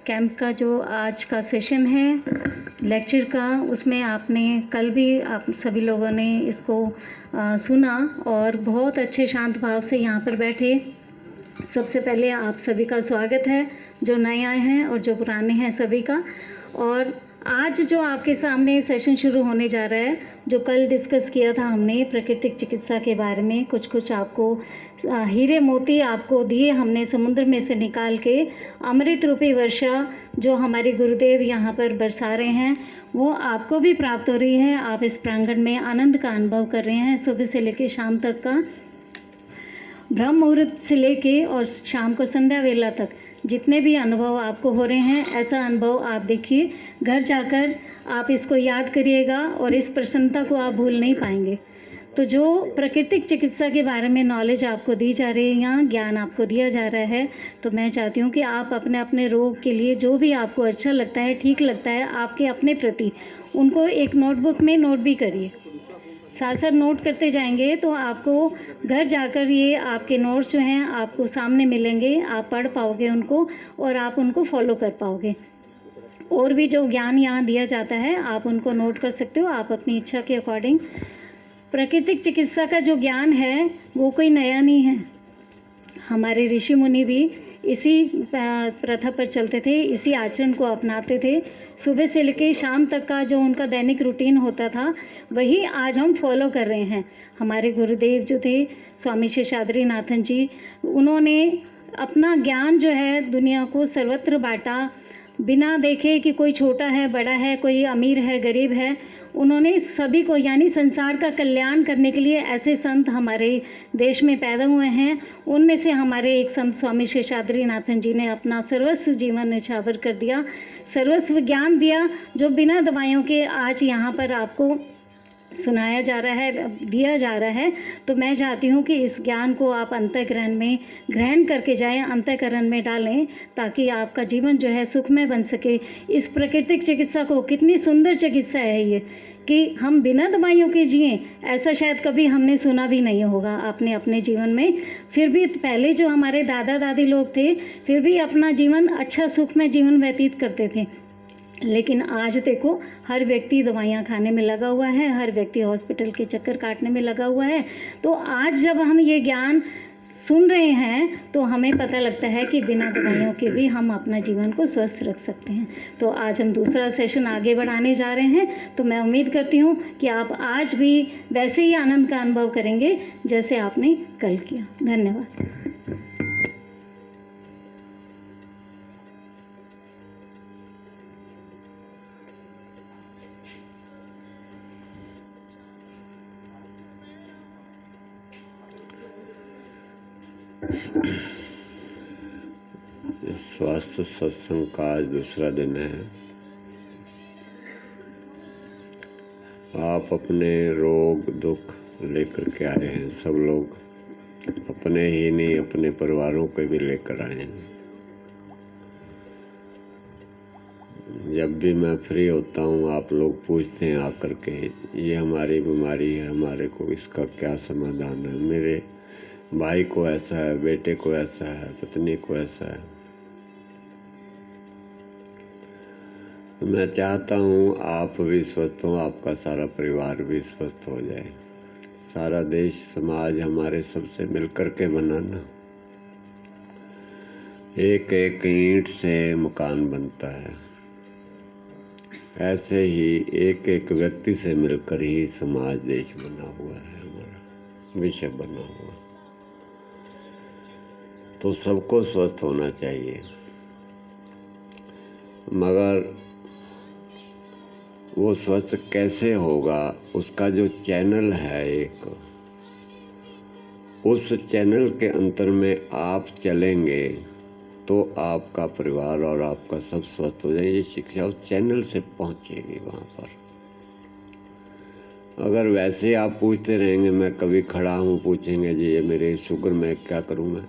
Camp का जो आज का सेशन है लेक्चर का, उसमें आपने कल भी आप सभी लोगों ने इसको सुना और बहुत अच्छे शांत भाव से यहाँ पर बैठे। सबसे पहले आप सभी का स्वागत है, जो नए आए हैं और जो पुराने हैं सभी का। और आज जो आपके सामने सेशन शुरू होने जा रहा है, जो कल डिस्कस किया था हमने प्राकृतिक चिकित्सा के बारे में, कुछ आपको हीरे मोती आपको दिए हमने समुद्र में से निकाल के, अमृत रूपी वर्षा जो हमारे गुरुदेव यहाँ पर बरसा रहे हैं वो आपको भी प्राप्त हो रही है। आप इस प्रांगण में आनंद का अनुभव कर रहे हैं सुबह से लेकर शाम तक का, ब्रह्म मुहूर्त से लेके और शाम को संध्या वेला तक जितने भी अनुभव आपको हो रहे हैं, ऐसा अनुभव आप देखिए। घर जाकर आप इसको याद करिएगा और इस प्रसन्नता को आप भूल नहीं पाएंगे। तो जो प्राकृतिक चिकित्सा के बारे में नॉलेज आपको दी जा रही है, यहाँ ज्ञान आपको दिया जा रहा है, तो मैं चाहती हूँ कि आप अपने अपने रोग के लिए जो भी आपको अच्छा लगता है, ठीक लगता है आपके अपने प्रति, उनको एक नोटबुक में नोट भी करिए। साथ साथ नोट करते जाएंगे तो आपको घर जाकर ये आपके नोट्स जो हैं आपको सामने मिलेंगे, आप पढ़ पाओगे उनको और आप उनको फॉलो कर पाओगे। और भी जो ज्ञान यहाँ दिया जाता है आप उनको नोट कर सकते हो, आप अपनी इच्छा के अकॉर्डिंग। प्राकृतिक चिकित्सा का जो ज्ञान है वो कोई नया नहीं है, हमारे ऋषि मुनि भी इसी प्रथा पर चलते थे, इसी आचरण को अपनाते थे। सुबह से लेकर शाम तक का जो उनका दैनिक रूटीन होता था वही आज हम फॉलो कर रहे हैं। हमारे गुरुदेव जो थे स्वामी शेषाद्री नाथन जी, उन्होंने अपना ज्ञान जो है दुनिया को सर्वत्र बांटा, बिना देखे कि कोई छोटा है बड़ा है, कोई अमीर है गरीब है। उन्होंने सभी को, यानी संसार का कल्याण करने के लिए ऐसे संत हमारे देश में पैदा हुए हैं। उनमें से हमारे एक संत स्वामी शेषाद्री नाथन जी ने अपना सर्वस्व जीवन न्यौछावर कर दिया, सर्वस्व ज्ञान दिया, जो बिना दवाइयों के आज यहाँ पर आपको सुनाया जा रहा है, दिया जा रहा है। तो मैं चाहती हूँ कि इस ज्ञान को आप अंतःकरण में ग्रहण करके जाएं, अंतःकरण में डालें, ताकि आपका जीवन जो है सुखमय बन सके। इस प्राकृतिक चिकित्सा को, कितनी सुंदर चिकित्सा है ये, कि हम बिना दवाइयों के जिएं, ऐसा शायद कभी हमने सुना भी नहीं होगा आपने अपने जीवन में। फिर भी पहले जो हमारे दादा दादी लोग थे फिर भी अपना जीवन अच्छा सुखमय जीवन व्यतीत करते थे। लेकिन आज देखो हर व्यक्ति दवाइयाँ खाने में लगा हुआ है, हर व्यक्ति हॉस्पिटल के चक्कर काटने में लगा हुआ है। तो आज जब हम ये ज्ञान सुन रहे हैं तो हमें पता लगता है कि बिना दवाइयों के भी हम अपना जीवन को स्वस्थ रख सकते हैं। तो आज हम दूसरा सेशन आगे बढ़ाने जा रहे हैं, तो मैं उम्मीद करती हूँ कि आप आज भी वैसे ही आनंद का अनुभव करेंगे जैसे आपने कल किया। धन्यवाद। स्वास्थ्य सत्संग का आज दूसरा दिन है। आप अपने रोग दुख लेकर के आए हैं, सब लोग अपने ही नहीं अपने परिवारों को भी लेकर आए हैं। जब भी मैं फ्री होता हूँ आप लोग पूछते हैं आकर के, ये हमारी बीमारी है, हमारे को इसका क्या समाधान है, मेरे भाई को ऐसा है, बेटे को ऐसा है, पत्नी को ऐसा है। तो मैं चाहता हूँ आप भी स्वस्थ हो, आपका सारा परिवार भी स्वस्थ हो जाए। सारा देश समाज हमारे सबसे मिलकर के बनाना। एक एक ईंट से मकान बनता है, ऐसे ही एक एक व्यक्ति से मिलकर ही समाज देश बना हुआ है, हमारा विषय बना हुआ। तो सबको स्वस्थ होना चाहिए, मगर वो स्वस्थ कैसे होगा, उसका जो चैनल है एक, उस चैनल के अंतर में आप चलेंगे तो आपका परिवार और आपका सब स्वस्थ हो जाए। ये शिक्षा उस चैनल से पहुंचेगी वहाँ पर। अगर वैसे आप पूछते रहेंगे, मैं कभी खड़ा हूँ पूछेंगे जी ये मेरे शुगर में क्या करूँ मैं,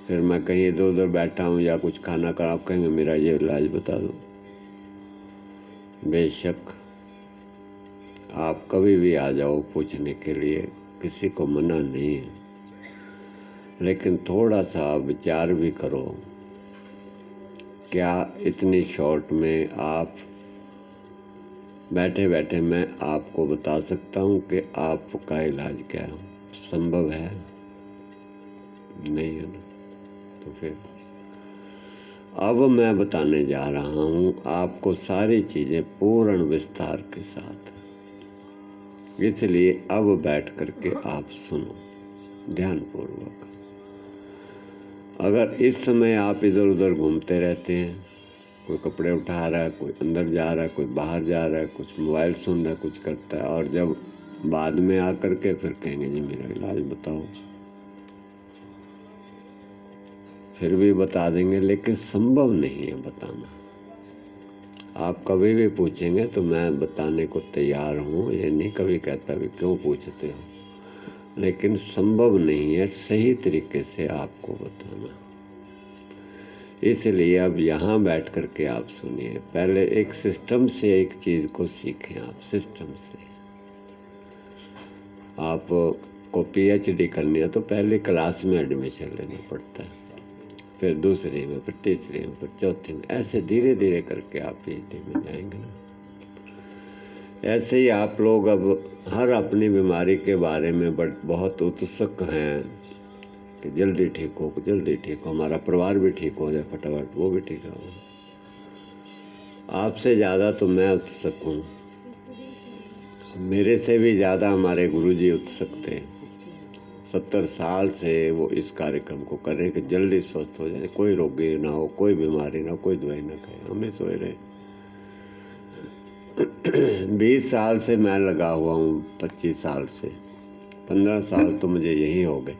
फिर मैं कहीं इधर उधर बैठा हूँ या कुछ खाना कर, आप कहेंगे मेरा ये इलाज बता दो। बेशक आप कभी भी आ जाओ पूछने के लिए, किसी को मना नहीं है, लेकिन थोड़ा सा विचार भी करो क्या इतनी शॉर्ट में आप बैठे बैठे मैं आपको बता सकता हूँ कि आपका इलाज क्या है? संभव है? नहीं है ना। तो फिर अब मैं बताने जा रहा हूँ आपको सारी चीज़ें पूर्ण विस्तार के साथ, इसलिए अब बैठ करके आप सुनो ध्यानपूर्वक। अगर इस समय आप इधर उधर घूमते रहते हैं, कोई कपड़े उठा रहा है, कोई अंदर जा रहा है, कोई बाहर जा रहा है, कुछ मोबाइल सुन रहा है, कुछ करता है, और जब बाद में आकर के फिर कहेंगे जी मेरा इलाज बताओ, फिर भी बता देंगे, लेकिन संभव नहीं है बताना। आप कभी भी पूछेंगे तो मैं बताने को तैयार हूँ, ये नहीं कभी कहता भी क्यों पूछते हो, लेकिन संभव नहीं है सही तरीके से आपको बताना। इसलिए अब यहाँ बैठ कर के आप सुनिए। पहले एक सिस्टम से एक चीज़ को सीखें आप, सिस्टम से। आपको पीएचडी करनी है तो पहले क्लास में एडमिशन लेना पड़ता है, फिर दूसरे में, फिर तीसरे में, फिर चौथे में, ऐसे धीरे धीरे करके आप पीएचडी में जाएंगे ना। ऐसे ही आप लोग अब हर अपनी बीमारी के बारे में बहुत उत्सुक हैं कि जल्दी ठीक हो, जल्दी ठीक हो, हमारा परिवार भी ठीक हो जाए फटाफट, वो भी ठीक हो। आपसे ज़्यादा तो मैं उत्सुक हूँ, मेरे से भी ज़्यादा हमारे गुरुजी उत्सुक थे। 70 साल से वो इस कार्यक्रम को कर रहे हैं कि जल्दी स्वस्थ हो जाए, कोई रोगी ना हो, कोई बीमारी ना हो, कोई दवाई ना खाए। हमें सोए रहे 20 साल से मैं लगा हुआ हूँ, 25 साल से, 15 साल तो मुझे यही हो गए,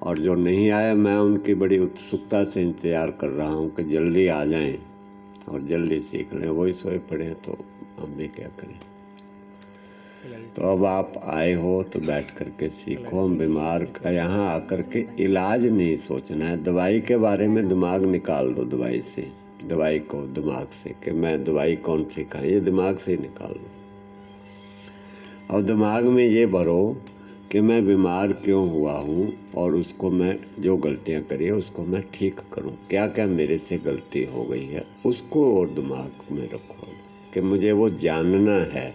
और जो नहीं आए मैं उनकी बड़ी उत्सुकता से इंतज़ार कर रहा हूँ कि जल्दी आ जाएं और जल्दी सीख लें। वही सोए पड़े हैं तो हम भी क्या करें। तो अब आप आए हो तो बैठ कर के सीखो। हम बीमार का यहाँ आकर के इलाज नहीं सोचना है, दवाई के बारे में दिमाग निकाल दो, दवाई से, दवाई को दिमाग से कि मैं दवाई कौन सी खाएं, ये दिमाग से ही निकाल दो। और दिमाग में ये भरो कि मैं बीमार क्यों हुआ हूँ और उसको मैं जो गलतियाँ करी है उसको मैं ठीक करूँ। क्या क्या मेरे से गलती हो गई है उसको और दिमाग में रखो कि मुझे वो जानना है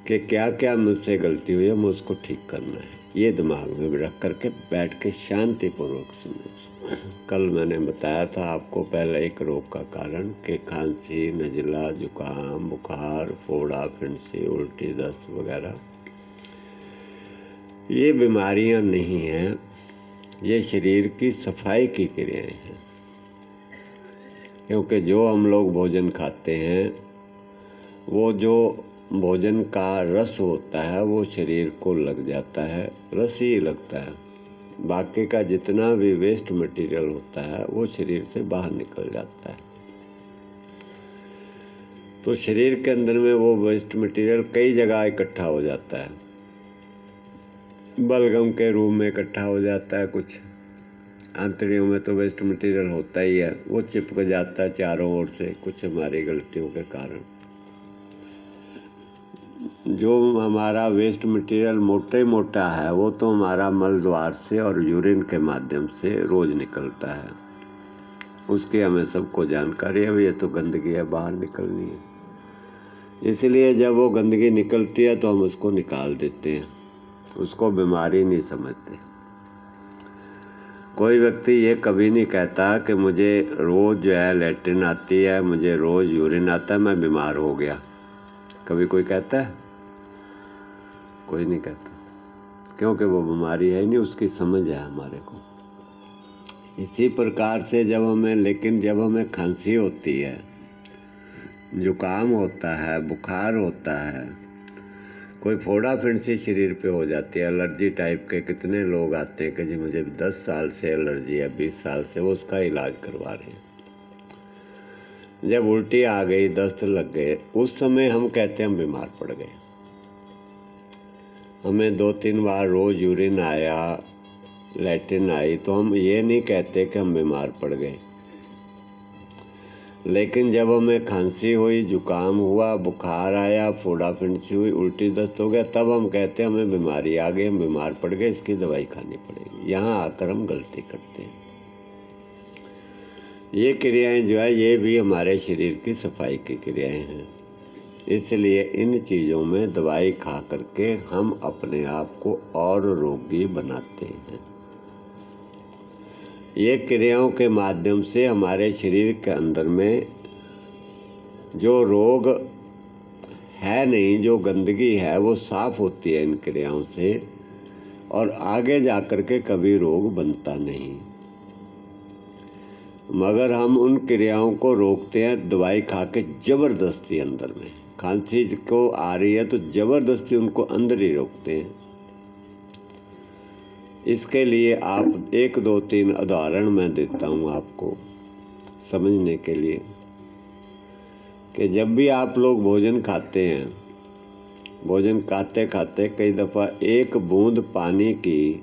कि क्या क्या मुझसे गलती हुई है, मुझे उसको ठीक करना है। ये दिमाग में रख करके बैठ के शांतिपूर्वक सुनो। कल मैंने बताया था आपको पहले एक रोग का कारण कि खांसी, नज़ला, जुकाम, बुखार, फोड़ा, फिंसी, उल्टी, दस्त वगैरह, ये बीमारियां नहीं हैं, ये शरीर की सफाई की क्रियाएं हैं। क्योंकि जो हम लोग भोजन खाते हैं वो जो भोजन का रस होता है वो शरीर को लग जाता है, रस ही लगता है। बाकी का जितना भी वेस्ट मटेरियल होता है वो शरीर से बाहर निकल जाता है। तो शरीर के अंदर में वो वेस्ट मटेरियल कई जगह इकट्ठा हो जाता है, बलगम के रूप में इकट्ठा हो जाता है, कुछ आंतड़ियों में तो वेस्ट मटेरियल होता ही है, वो चिपक जाता है चारों ओर से, कुछ हमारी गलतियों के कारण। जो हमारा वेस्ट मटेरियल मोटे मोटा है वो तो हमारा मल द्वार से और यूरिन के माध्यम से रोज निकलता है, उसकी हमें सबको जानकारी है, ये तो गंदगी है, बाहर निकलनी है। इसलिए जब वो गंदगी निकलती है तो हम उसको निकाल देते हैं, उसको बीमारी नहीं समझते। कोई व्यक्ति ये कभी नहीं कहता कि मुझे रोज़ जो है लैट्रिन आती है, मुझे रोज़ यूरिन आता है, मैं बीमार हो गया। कभी कोई कहता है? कोई नहीं कहता, क्योंकि वो बीमारी है नहीं, उसकी समझ है हमारे को। इसी प्रकार से जब हमें खांसी होती है, जुकाम होता है, बुखार होता है, कोई फोड़ा फिंसी शरीर पे हो जाती है, एलर्जी टाइप के कितने लोग आते हैं कि जी मुझे 10 साल से एलर्जी है, 20 साल से, वो उसका इलाज करवा रहे हैं। जब उल्टी आ गई, दस्त लग गए, उस समय हम कहते हैं हम बीमार पड़ गए। हमें 2-3 बार रोज़ यूरिन आया, लैट्रिन आई, तो हम ये नहीं कहते कि हम बीमार पड़ गए। लेकिन जब हमें खांसी हुई, जुकाम हुआ, बुखार आया, फोड़ा फिंसी हुई, उल्टी दस्त हो गया, तब हम कहते हैं हमें बीमारी आ गई, हम बीमार पड़ गए, इसकी दवाई खानी पड़ेगी। यहाँ आकर हम गलती करते हैं। ये क्रियाएं जो है ये भी हमारे शरीर की सफाई की क्रियाएं हैं। इसलिए इन चीज़ों में दवाई खा करके हम अपने आप को और रोगी बनाते हैं। ये क्रियाओं के माध्यम से हमारे शरीर के अंदर में जो रोग है नहीं, जो गंदगी है वो साफ होती है इन क्रियाओं से, और आगे जा कर के कभी रोग बनता नहीं। मगर हम उन क्रियाओं को रोकते हैं दवाई खा के ज़बरदस्ती। अंदर में खांसी को आ रही है तो ज़बरदस्ती उनको अंदर ही रोकते हैं। इसके लिए आप 1 2 3 उदाहरण मैं देता हूँ आपको समझने के लिए कि जब भी आप लोग भोजन खाते हैं, भोजन खाते खाते कई दफ़ा एक बूंद पानी की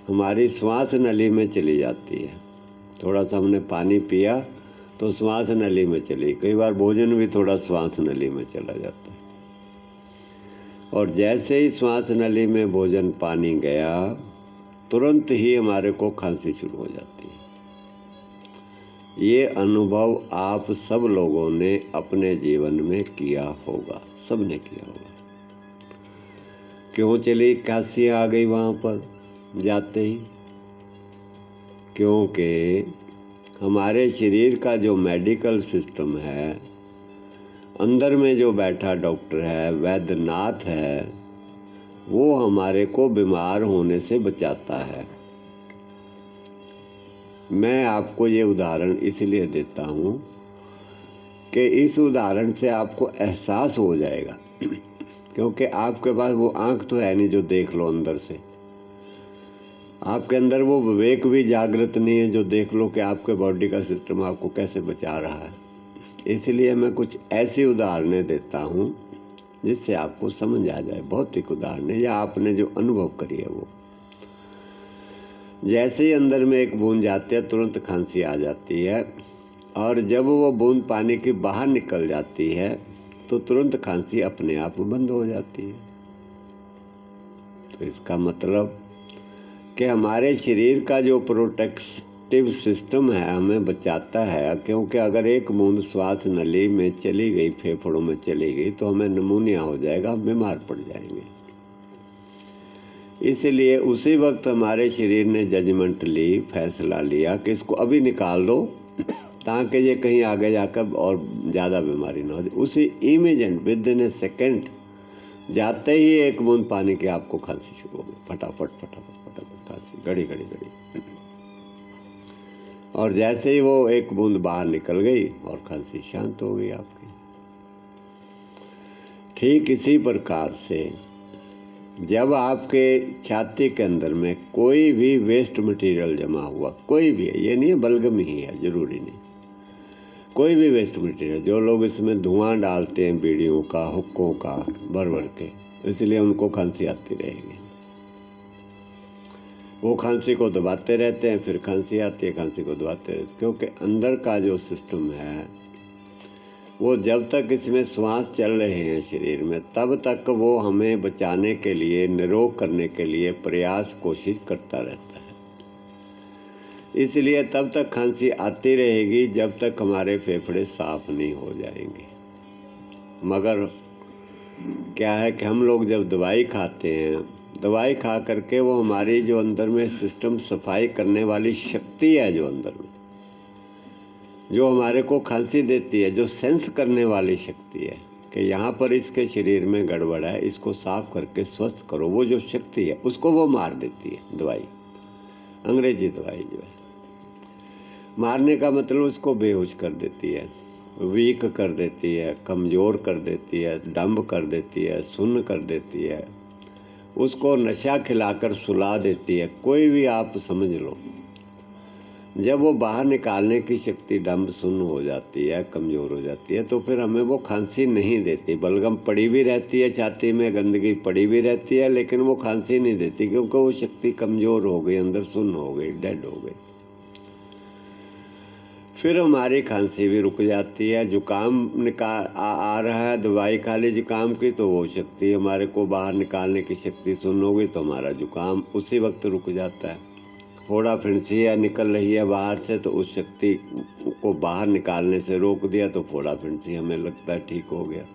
हमारी श्वास नली में चली जाती है। थोड़ा सा हमने पानी पिया तो श्वास नली में चली, कई बार भोजन भी थोड़ा श्वास नली में चला जाता है, और जैसे ही श्वास नली में भोजन पानी गया तुरंत ही हमारे को खांसी शुरू हो जाती है। ये अनुभव आप सब लोगों ने अपने जीवन में किया होगा, सब ने किया होगा। क्यों चली खांसी आ गई वहाँ पर जाते ही? क्योंकि हमारे शरीर का जो मेडिकल सिस्टम है, अंदर में जो बैठा डॉक्टर है, वैद्यनाथ है, वो हमारे को बीमार होने से बचाता है। मैं आपको ये उदाहरण इसलिए देता हूँ कि इस उदाहरण से आपको एहसास हो जाएगा क्योंकि आपके पास वो आँख तो है नहीं जो देख लो अंदर से, आपके अंदर वो विवेक भी जागृत नहीं है जो देख लो कि आपके बॉडी का सिस्टम आपको कैसे बचा रहा है। इसलिए मैं कुछ ऐसी उदाहरणें देता हूँ जिससे आपको समझ आ जाए, भौतिक उदाहरणें या आपने जो अनुभव करी है वो। जैसे ही अंदर में एक बूंद जाती है तुरंत खांसी आ जाती है, और जब वो बूंद पानी की बाहर निकल जाती है तो तुरंत खांसी अपने आप बंद हो जाती है। तो इसका मतलब कि हमारे शरीर का जो प्रोटेक्टिव सिस्टम है हमें बचाता है, क्योंकि अगर एक बूंद श्वास नली में चली गई, फेफड़ों में चली गई तो हमें निमोनिया हो जाएगा, हम बीमार पड़ जाएंगे। इसलिए उसी वक्त हमारे शरीर ने जजमेंट ली, फैसला लिया कि इसको अभी निकाल दो ताकि ये कहीं आगे जाकर और ज़्यादा बीमारी ना हो जाए। उसी immediate with in A second जाते ही एक बूंद पानी की आपको खांसी शुरू हो गई, फटाफट फटाफट फटाफट खांसी, घड़ी घड़ी घड़ी, और जैसे ही वो एक बूंद बाहर निकल गई और खांसी शांत हो गई आपकी। ठीक इसी प्रकार से जब आपके छाती के अंदर में कोई भी वेस्ट मटेरियल जमा हुआ, कोई भी है, ये नहीं है बलगम ही है, ज़रूरी नहीं, कोई भी वेस्ट मटेरियल, जो लोग इसमें धुआं डालते हैं बीड़ियों का, हुक्कों का भर भर के, इसलिए उनको खांसी आती रहेगी। वो खांसी को दबाते रहते हैं, फिर खांसी आती है, खांसी को दबाते रहते हैं, क्योंकि अंदर का जो सिस्टम है वो जब तक इसमें श्वास चल रहे हैं शरीर में तब तक वो हमें बचाने के लिए, निरोग करने के लिए प्रयास कोशिश करता रहता है। इसलिए तब तक खांसी आती रहेगी जब तक हमारे फेफड़े साफ नहीं हो जाएंगे। मगर क्या है कि हम लोग जब दवाई खाते हैं, दवाई खा करके वो हमारी जो अंदर में सिस्टम सफाई करने वाली शक्ति है, जो अंदर में जो हमारे को खांसी देती है, जो सेंस करने वाली शक्ति है कि यहाँ पर इसके शरीर में गड़बड़ है, इसको साफ करके स्वस्थ करो, वो जो शक्ति है उसको वो मार देती है दवाई, अंग्रेजी दवाई जो है। मारने का मतलब उसको बेहोश कर देती है, वीक कर देती है, कमज़ोर कर देती है, डंब कर देती है, सुन्न कर देती है, उसको नशा खिलाकर सुला देती है। कोई भी आप समझ लो, जब वो बाहर निकालने की शक्ति डंब सुन्न हो जाती है, कमज़ोर हो जाती है, तो फिर हमें वो खांसी नहीं देती। बलगम पड़ी भी रहती है, छाती में गंदगी पड़ी भी रहती है, लेकिन वो खांसी नहीं देती क्योंकि वो शक्ति कमज़ोर हो गई, अंदर सुन्न हो गई, डेड हो गई। फिर हमारी खांसी भी रुक जाती है। जुकाम आ रहा है, दवाई खा ली जुकाम की, तो वो शक्ति हमारे को बाहर निकालने की शक्ति सुन्न हो गई, तो हमारा जुकाम उसी वक्त रुक जाता है। फोड़ा फिंसिया निकल रही है बाहर से, तो उस शक्ति को बाहर निकालने से रोक दिया तो फोड़ा फिंसी हमें लगता है ठीक हो गया।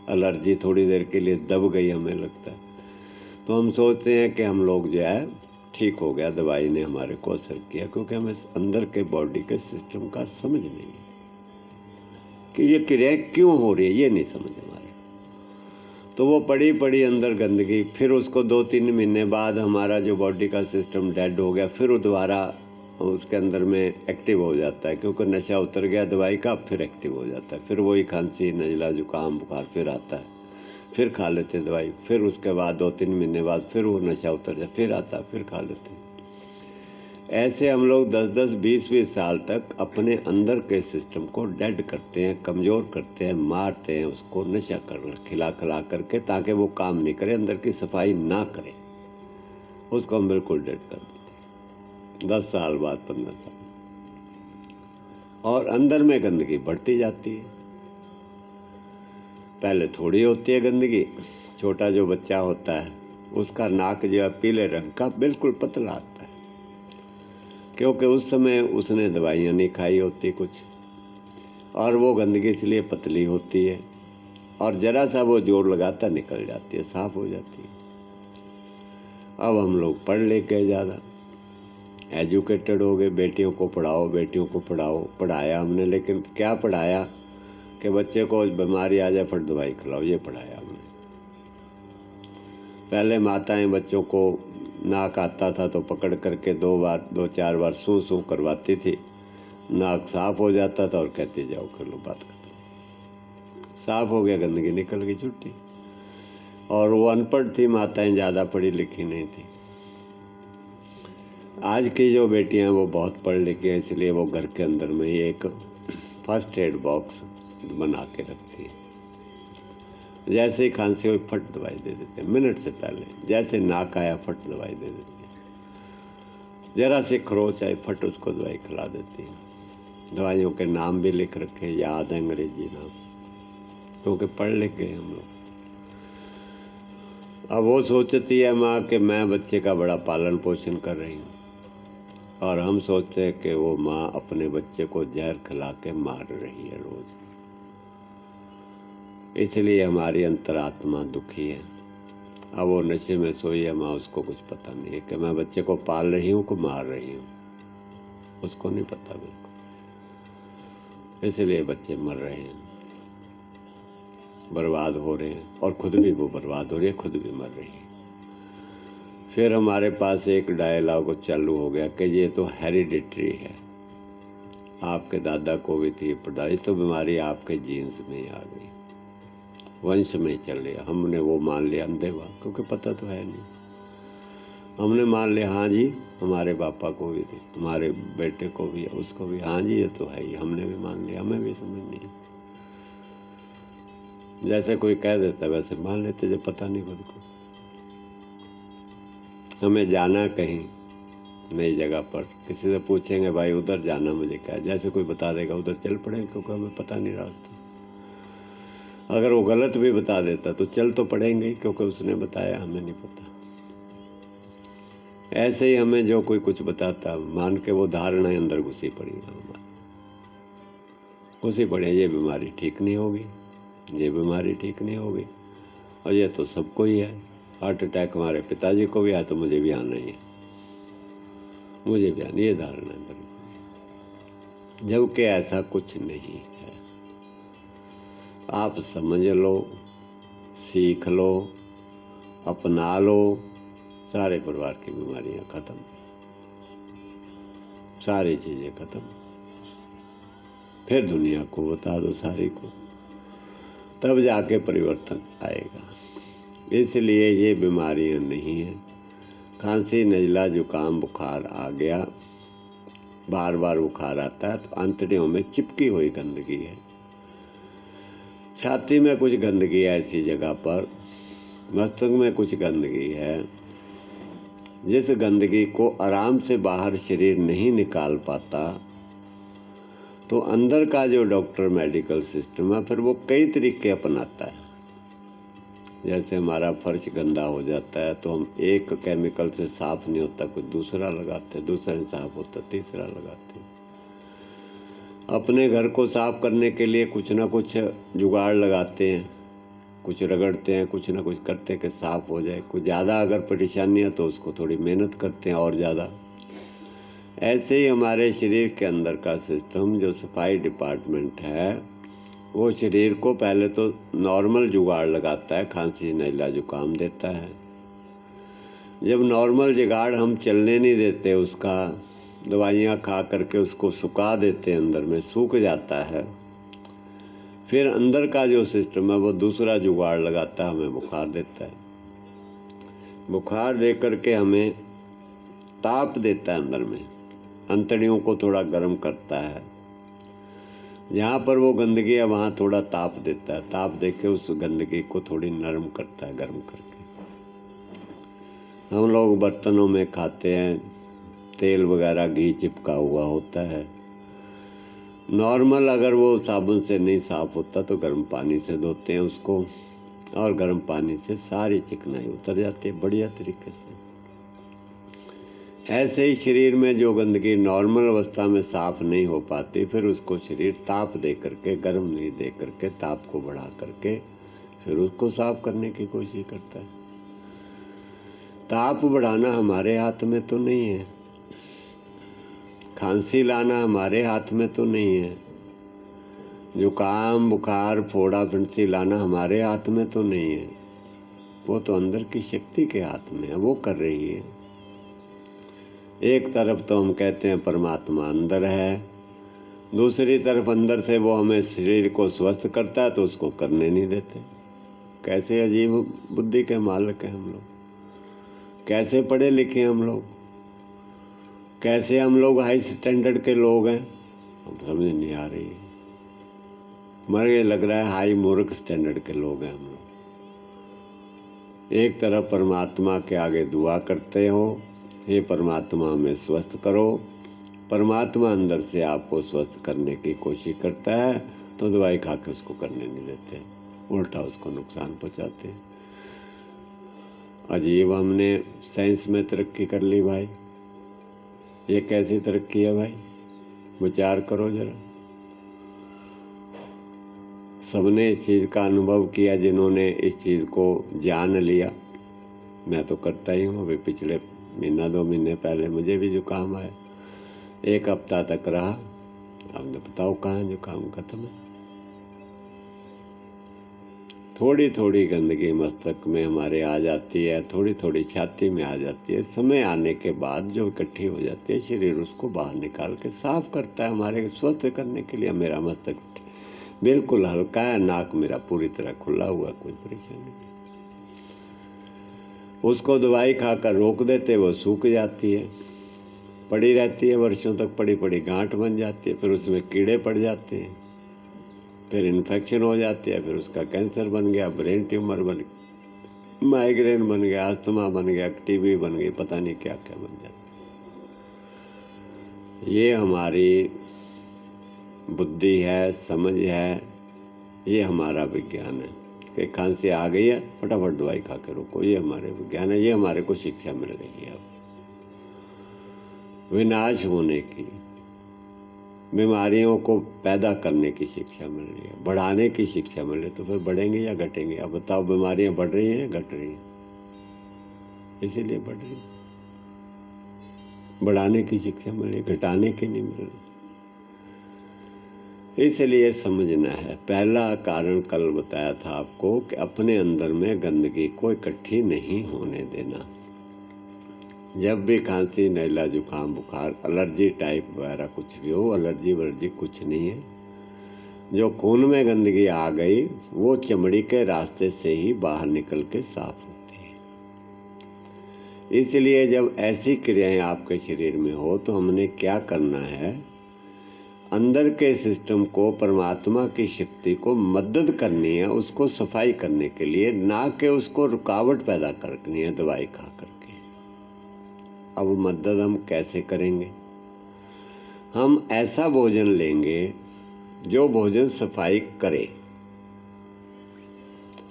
एलर्जी थोड़ी देर के लिए दब गई हमें लगता है, तो हम सोचते हैं कि हम लोग जो है ठीक हो गया, दवाई ने हमारे को असर किया, क्योंकि हमें अंदर के बॉडी के सिस्टम का समझ नहीं है कि ये क्रियाएं क्यों हो रही है, ये नहीं समझ हमारे। तो वो पड़ी अंदर गंदगी, फिर उसको 2-3 महीने बाद हमारा जो बॉडी का सिस्टम डेड हो गया, फिर वो दोबारा उसके अंदर में एक्टिव हो जाता है, क्योंकि नशा उतर गया दवाई का, फिर एक्टिव हो जाता है, फिर वही खांसी नज़ला जुकाम बुखार फिर आता है, फिर खा लेते दवाई, फिर उसके बाद 2-3 महीने बाद फिर वो नशा उतर जाए, फिर आता है, फिर खा लेते। ऐसे हम लोग 10-10, 20-20 साल तक अपने अंदर के सिस्टम को डेड करते हैं, कमज़ोर करते हैं, मारते हैं उसको नशा कर खिला करके, ताकि वो काम नहीं करे, अंदर की सफाई ना करे, उसको हम बिल्कुल डेड कर देते हैं 10 साल बाद, 15 साल, और अंदर में गंदगी बढ़ती जाती है। पहले थोड़ी होती है गंदगी, छोटा जो बच्चा होता है उसका नाक जो है पीले रंग का बिल्कुल पतला आता है, क्योंकि उस समय उसने दवाइयाँ नहीं खाई होती कुछ, और वो गंदगी इसलिए पतली होती है, और ज़रा सा वो जोर लगाता निकल जाती है, साफ हो जाती है। अब हम लोग पढ़ लिख गए, ज़्यादा एजुकेटेड हो गए, बेटियों को पढ़ाओ, पढ़ाया हमने, लेकिन क्या पढ़ाया कि बच्चे को बीमारी आ जाए फट दवाई खिलाओ, ये पढ़ाया हमने। पहले माताएं बच्चों को नाक आता था तो पकड़ करके 2-4 बार सूं सूं करवाती थी, नाक साफ हो जाता था और कहती जाओ कर लो, बात कर लो, साफ हो गया, गंदगी निकल गई, छुट्टी। और वो अनपढ़ थी माताएं, ज़्यादा पढ़ी लिखी नहीं थी। आज की जो बेटियां वो बहुत पढ़ लिखी हैं, इसलिए वो घर के अंदर में ही एक फर्स्ट एड बॉक्स बना के रखती है। जैसे ही खांसी हुई फट दवाई दे देते हैं, मिनट से पहले, जैसे नाक आया फट दवाई दे देती है, जरा से खरोच आई फट उसको दवाई खिला देती है। दवाइयों के नाम भी लिख रखे, याद है अंग्रेजी नाम, क्योंकि पढ़ लिख गए हम लोग। अब वो सोचती है माँ कि मैं बच्चे का बड़ा पालन पोषण कर रही हूँ, और हम सोचते हैं कि वो माँ अपने बच्चे को जहर खिला के मार रही है रोज, इसलिए हमारी अंतरात्मा दुखी है। अब वो नशे में सोई है माँ, उसको कुछ पता नहीं है कि मैं बच्चे को पाल रही हूँ को मार रही हूँ, उसको नहीं पता बिल्कुल, इसलिए बच्चे मर रहे हैं, बर्बाद हो रहे हैं, और खुद भी वो बर्बाद हो रही है, खुद भी मर रही है। फिर हमारे पास एक डायलॉग चालू हो गया कि ये तो हेरिडिटरी है, आपके दादा को भी थी, दादी, तो बीमारी आपके जीन्स में ही आ गई, वंश में चल रही। हमने वो मान लिया अंधेवा, क्योंकि पता तो है नहीं, हमने मान लिया हाँ जी हमारे पापा को भी थी, हमारे बेटे को भी है, उसको भी, हाँ जी ये तो है ही, हमने भी मान लिया, हमें भी समझ नहीं। जैसे कोई कह देता वैसे मान लेते, जब पता नहीं खुद को। हमें जाना कहीं नई जगह पर, किसी से पूछेंगे भाई उधर जाना, मुझे क्या, जैसे कोई बता देगा उधर चल पड़ेंगे, क्योंकि हमें पता नहीं रास्ता। अगर वो गलत भी बता देता तो चल तो पड़ेंगे, क्योंकि उसने बताया, हमें नहीं पता। ऐसे ही हमें जो कोई कुछ बताता मान के वो धारणाएं अंदर घुसी पड़ी, ये बीमारी ठीक नहीं होगी, ये बीमारी ठीक नहीं होगी, और ये तो सबको ही है। हार्ट अटैक हमारे पिताजी को भी आया तो मुझे भी आना ही है, मुझे भी आना, ये धारणा अंदर, जबकि ऐसा कुछ नहीं है। आप समझ लो, सीख लो, अपना लो, सारे परिवार की बीमारियां खत्म, सारी चीजें खत्म। फिर दुनिया को बता दो सारी को, तब जाके परिवर्तन आएगा। इसलिए ये बीमारियां नहीं हैं। खांसी नज़ला जुकाम बुखार आ गया, बार बार बुखार आता है, तो आंतड़ियों में चिपकी हुई गंदगी है, छाती में कुछ गंदगी है ऐसी जगह पर, मस्तक में कुछ गंदगी है, जिस गंदगी को आराम से बाहर शरीर नहीं निकाल पाता, तो अंदर का जो डॉक्टर मेडिकल सिस्टम है फिर वो कई तरीके अपनाता है। जैसे हमारा फर्श गंदा हो जाता है तो हम एक केमिकल से साफ नहीं होता, कुछ दूसरा लगाते हैं, दूसरा नहीं साफ होता तीसरा लगाते हैं। अपने घर को साफ करने के लिए कुछ ना कुछ जुगाड़ लगाते हैं, कुछ रगड़ते हैं, कुछ ना कुछ करते हैं कि साफ हो जाए। कुछ ज़्यादा अगर परेशानी है तो उसको थोड़ी मेहनत करते हैं और ज़्यादा। ऐसे ही हमारे शरीर के अंदर का सिस्टम जो सफाई डिपार्टमेंट है वो शरीर को पहले तो नॉर्मल जुगाड़ लगाता है, खांसी नज़ला जुकाम देता है। जब नॉर्मल जुगाड़ हम चलने नहीं देते, उसका दवाइयाँ खा करके उसको सुखा देते हैं, अंदर में सूख जाता है, फिर अंदर का जो सिस्टम है वो दूसरा जुगाड़ लगाता है, हमें बुखार देता है। बुखार दे करके हमें ताप देता है, अंदर में अंतड़ियों को थोड़ा गर्म करता है। जहाँ पर वो गंदगी है वहाँ थोड़ा ताप देता है, ताप दे के उस गंदगी को थोड़ी नरम करता है गर्म करके। हम लोग बर्तनों में खाते हैं, तेल वगैरह घी चिपका हुआ होता है। नॉर्मल अगर वो साबुन से नहीं साफ होता तो गर्म पानी से धोते हैं उसको, और गर्म पानी से सारी चिकनाई उतर जाती है बढ़िया तरीके से। ऐसे ही शरीर में जो गंदगी नॉर्मल अवस्था में साफ नहीं हो पाती, फिर उसको शरीर ताप दे करके, गर्म नहीं दे करके, ताप को बढ़ा करके फिर उसको साफ करने की कोशिश करता है। ताप बढ़ाना हमारे हाथ में तो नहीं है, खांसी लाना हमारे हाथ में तो नहीं है, जुकाम बुखार फोड़ा फिंसी लाना हमारे हाथ में तो नहीं है। वो तो अंदर की शक्ति के हाथ में है, वो कर रही है। एक तरफ तो हम कहते हैं परमात्मा अंदर है, दूसरी तरफ अंदर से वो हमें शरीर को स्वस्थ करता है तो उसको करने नहीं देते। कैसे अजीब बुद्धि के मालिक हैं हम लोग, कैसे पढ़े लिखे हम लोग, कैसे हम लोग हाई स्टैंडर्ड के लोग हैं, हम समझ नहीं आ रही है। मरे लग रहा है हाई मूर्ख स्टैंडर्ड के लोग हैं हम लोग। एक तरफ परमात्मा के आगे दुआ करते हो, हे परमात्मा हमें स्वस्थ करो, परमात्मा अंदर से आपको स्वस्थ करने की कोशिश करता है तो दवाई खा के उसको करने नहीं देते, उल्टा उसको नुकसान पहुंचाते हैं। अजीब हमने साइंस में तरक्की कर ली भाई, ये कैसी तरक्की है भाई, विचार करो जरा। सबने इस चीज़ का अनुभव किया जिन्होंने इस चीज़ को जान लिया। मैं तो करता ही हूँ, अभी पिछले महीना 2 महीने पहले मुझे भी जुकाम आया, 1 हफ्ता तक रहा, अब तो बताओ कहाँ जुकाम खत्म है। थोड़ी थोड़ी गंदगी मस्तक में हमारे आ जाती है, थोड़ी थोड़ी छाती में आ जाती है, समय आने के बाद जो इकट्ठी हो जाती है शरीर उसको बाहर निकाल के साफ करता है हमारे स्वस्थ करने के लिए। मेरा मस्तक बिल्कुल हल्का है, नाक मेरा पूरी तरह खुला हुआ, कोई परेशानी नहीं। उसको दवाई खाकर रोक देते, वो सूख जाती है, पड़ी रहती है, वर्षों तक पड़ी पड़ी गांठ बन जाती है, फिर उसमें कीड़े पड़ जाते हैं, फिर इन्फेक्शन हो जाती है, फिर उसका कैंसर बन गया, ब्रेन ट्यूमर बन गया, माइग्रेन बन गया, अस्थमा बन गया, टीबी बन गई, पता नहीं क्या क्या बन जाता है। ये हमारी बुद्धि है, समझ है, ये हमारा विज्ञान है कि खांसी आ गई है फटाफट दवाई खा के रोको, ये हमारे विज्ञान है, ये हमारे को शिक्षा मिल रही है। अब विनाश होने की, बीमारियों को पैदा करने की शिक्षा मिल रही है, बढ़ाने की शिक्षा मिल रही है, तो फिर बढ़ेंगे या घटेंगे? अब बताओ, बीमारियां बढ़ रही हैं घट रही हैं? इसीलिए बढ़ रही है, बढ़ाने की शिक्षा मिल रही है, घटाने की नहीं मिल रही। इसलिए समझना है, पहला कारण कल बताया था आपको कि अपने अंदर में गंदगी को इकट्ठी नहीं होने देना। जब भी खांसी नज़ला जुकाम बुखार एलर्जी टाइप वगैरह कुछ भी हो, एलर्जी वर्जी कुछ नहीं है, जो खून में गंदगी आ गई वो चमड़ी के रास्ते से ही बाहर निकल के साफ होती है। इसलिए जब ऐसी क्रियाएं आपके शरीर में हो तो हमने क्या करना है, अंदर के सिस्टम को, परमात्मा की शक्ति को मदद करनी है, उसको सफाई करने के लिए, ना कि उसको रुकावट पैदा करनी है दवाई खा करके। अब मदद हम कैसे करेंगे? हम ऐसा भोजन लेंगे जो भोजन सफाई करे,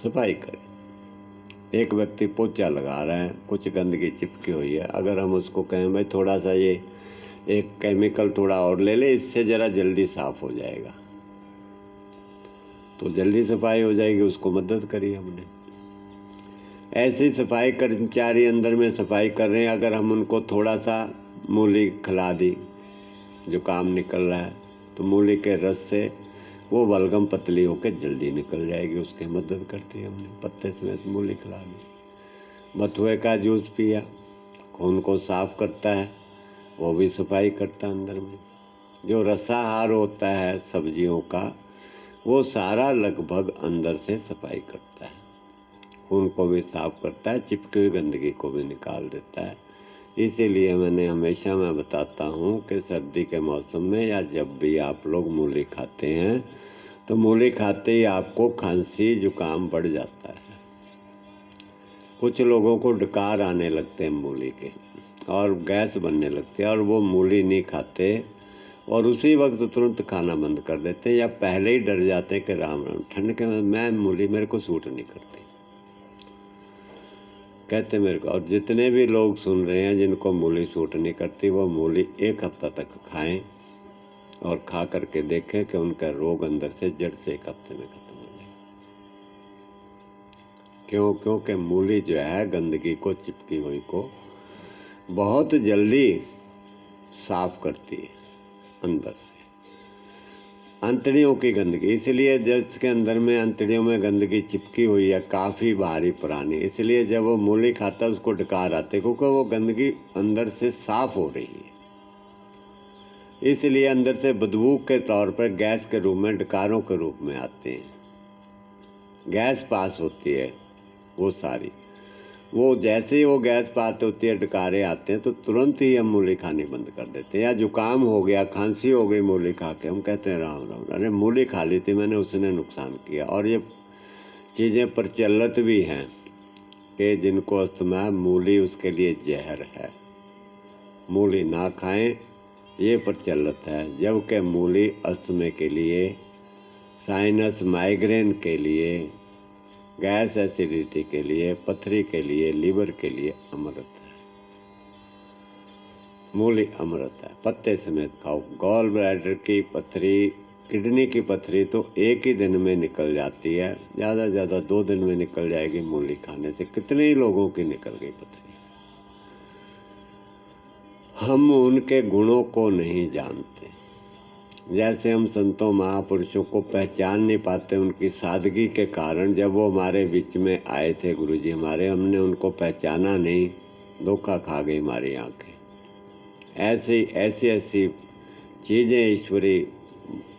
सफाई करे। एक व्यक्ति पोछा लगा रहा है, कुछ गंदगी चिपकी हुई है, अगर हम उसको कहें भाई थोड़ा सा ये एक केमिकल थोड़ा और ले ले, इससे ज़रा जल्दी साफ हो जाएगा, तो जल्दी सफाई हो जाएगी, उसको मदद करी हमने। ऐसे सफाई कर्मचारी अंदर में सफाई कर रहे हैं, अगर हम उनको थोड़ा सा मूली खिला दी, जो काम निकल रहा है, तो मूली के रस से वो बलगम पतली होकर जल्दी निकल जाएगी, उसकी मदद करती है हमने। पत्ते समेत मूली खिला दी। बथुए का जूस पिया, खून को साफ करता है, वो भी सफाई करता है अंदर में। जो रसाहार होता है सब्जियों का, वो सारा लगभग अंदर से सफाई करता है, खून को भी साफ करता है, चिपकी हुई गंदगी को भी निकाल देता है। इसीलिए मैं बताता हूँ कि सर्दी के मौसम में या जब भी आप लोग मूली खाते हैं, तो मूली खाते ही आपको खांसी जुकाम बढ़ जाता है। कुछ लोगों को डकार आने लगते हैं मूली के, और गैस बनने लगती है, और वो मूली नहीं खाते और उसी वक्त तुरंत खाना बंद कर देते हैं, या पहले ही डर जाते हैं कि राम राम, ठंड के मैं मूली मेरे को सूट नहीं करती, कहते मेरे को। और जितने भी लोग सुन रहे हैं जिनको मूली सूट नहीं करती, वो मूली 1 हफ्ता तक खाएं और खा करके देखें कि उनका रोग अंदर से जड़ से 1 हफ्ते में खत्म हो जाए। क्योंकि मूली जो है गंदगी को, चिपकी हुई को बहुत जल्दी साफ करती है अंदर से, अंतड़ियों की गंदगी। इसलिए जिसके अंदर में अंतड़ियों में गंदगी चिपकी हुई है काफ़ी भारी पुरानी, इसलिए जब वो मूली खाता है उसको डकार आते, क्योंकि वो गंदगी अंदर से साफ हो रही है। इसलिए अंदर से बदबू के तौर पर गैस के रूप में, डकारों के रूप में आते हैं, गैस पास होती है वो सारी। वो जैसे ही वो गैस पास होती है, डकारे आते हैं, तो तुरंत ही हम मूली खानी बंद कर देते हैं। या जुकाम हो गया, खांसी हो गई मूली खा के, हम कहते हैं राम राम, अरे मूली खा ली थी मैंने, उसने नुकसान किया। और ये चीज़ें प्रचलित भी हैं कि जिनको अस्थमा है, मूली उसके लिए जहर है, मूली ना खाएं, ये प्रचलित है। जबकि मूली अस्थमे के लिए, साइनस माइग्रेन के लिए, गैस एसिडिटी के लिए, पथरी के लिए, लीवर के लिए अमृत है। मूली अमृत है, पत्ते समेत खाओ। गॉल ब्लैडर की पथरी, किडनी की पथरी तो एक ही दिन में निकल जाती है, ज़्यादा से ज़्यादा 2 दिन में निकल जाएगी मूली खाने से। कितने ही लोगों की निकल गई पथरी। हम उनके गुणों को नहीं जानते, जैसे हम संतों महापुरुषों को पहचान नहीं पाते उनकी सादगी के कारण। जब वो हमारे बीच में आए थे गुरुजी हमारे, हमने उनको पहचाना नहीं, धोखा खा गई हमारी आंखें। ऐसी चीज़ें ईश्वरी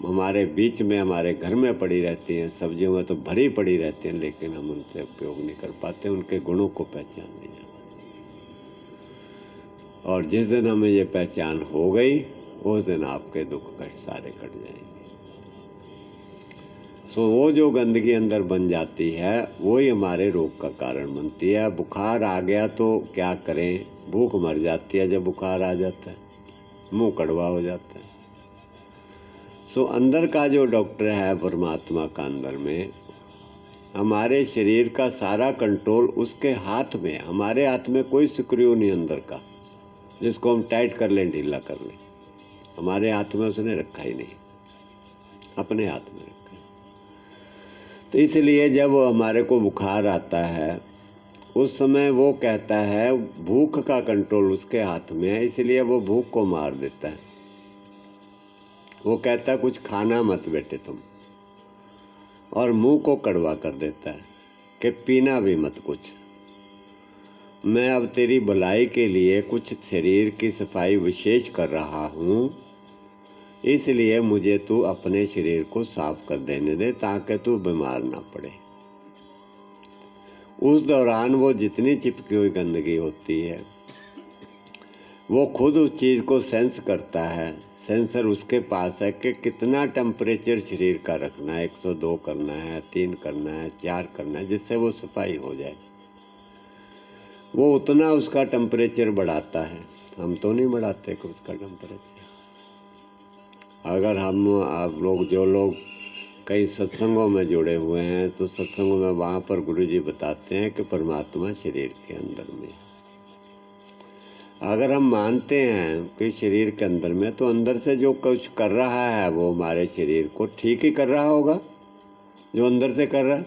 हमारे बीच में, हमारे घर में पड़ी रहती हैं, सब्जियों में तो भरी पड़ी रहती हैं, लेकिन हम उनसे उपयोग नहीं कर पाते, उनके गुणों को पहचान नहीं जाते। और जिस दिन हमें ये पहचान हो गई, उस दिन आपके दुख कष्ट सारे कट जाएंगे। सो वो जो गंदगी अंदर बन जाती है, वही हमारे रोग का कारण बनती है। बुखार आ गया तो क्या करें, भूख मर जाती है जब बुखार आ जाता है, मुंह कड़वा हो जाता है। सो अंदर का जो डॉक्टर है परमात्मा का, अंदर में हमारे शरीर का सारा कंट्रोल उसके हाथ में। हमारे हाथ में कोई स्क्रू नहीं अंदर का जिसको हम टाइट कर लें, ढीला कर लें, हमारे हाथ में उसने रखा ही नहीं, अपने हाथ में रखा है। तो इसलिए जब हमारे को बुखार आता है, उस समय वो कहता है भूख का कंट्रोल उसके हाथ में है, इसलिए वो भूख को मार देता है। वो कहता है कुछ खाना मत बेटे तुम, और मुंह को कड़वा कर देता है कि पीना भी मत कुछ। मैं अब तेरी भलाई के लिए कुछ शरीर की सफाई विशेष कर रहा हूँ, इसलिए मुझे तू अपने शरीर को साफ कर देने दे ताकि तू बीमार ना पड़े। उस दौरान वो जितनी चिपकी हुई गंदगी होती है, वो खुद उस चीज़ को सेंस करता है। सेंसर उसके पास है कि कितना टेम्परेचर शरीर का रखना है, 102 करना है, 3 करना है, 4 करना है, जिससे वो सफाई हो जाए। वो उतना उसका टेम्परेचर बढ़ाता है, हम तो नहीं बढ़ाते उसका टेम्परेचर। अगर हम आप लोग, जो लोग कई सत्संगों में जुड़े हुए हैं तो सत्संगों में वहाँ पर गुरुजी बताते हैं कि परमात्मा शरीर के अंदर में। अगर हम मानते हैं कि शरीर के अंदर में, तो अंदर से जो कुछ कर रहा है वो हमारे शरीर को ठीक ही कर रहा होगा। जो अंदर से कर रहा है,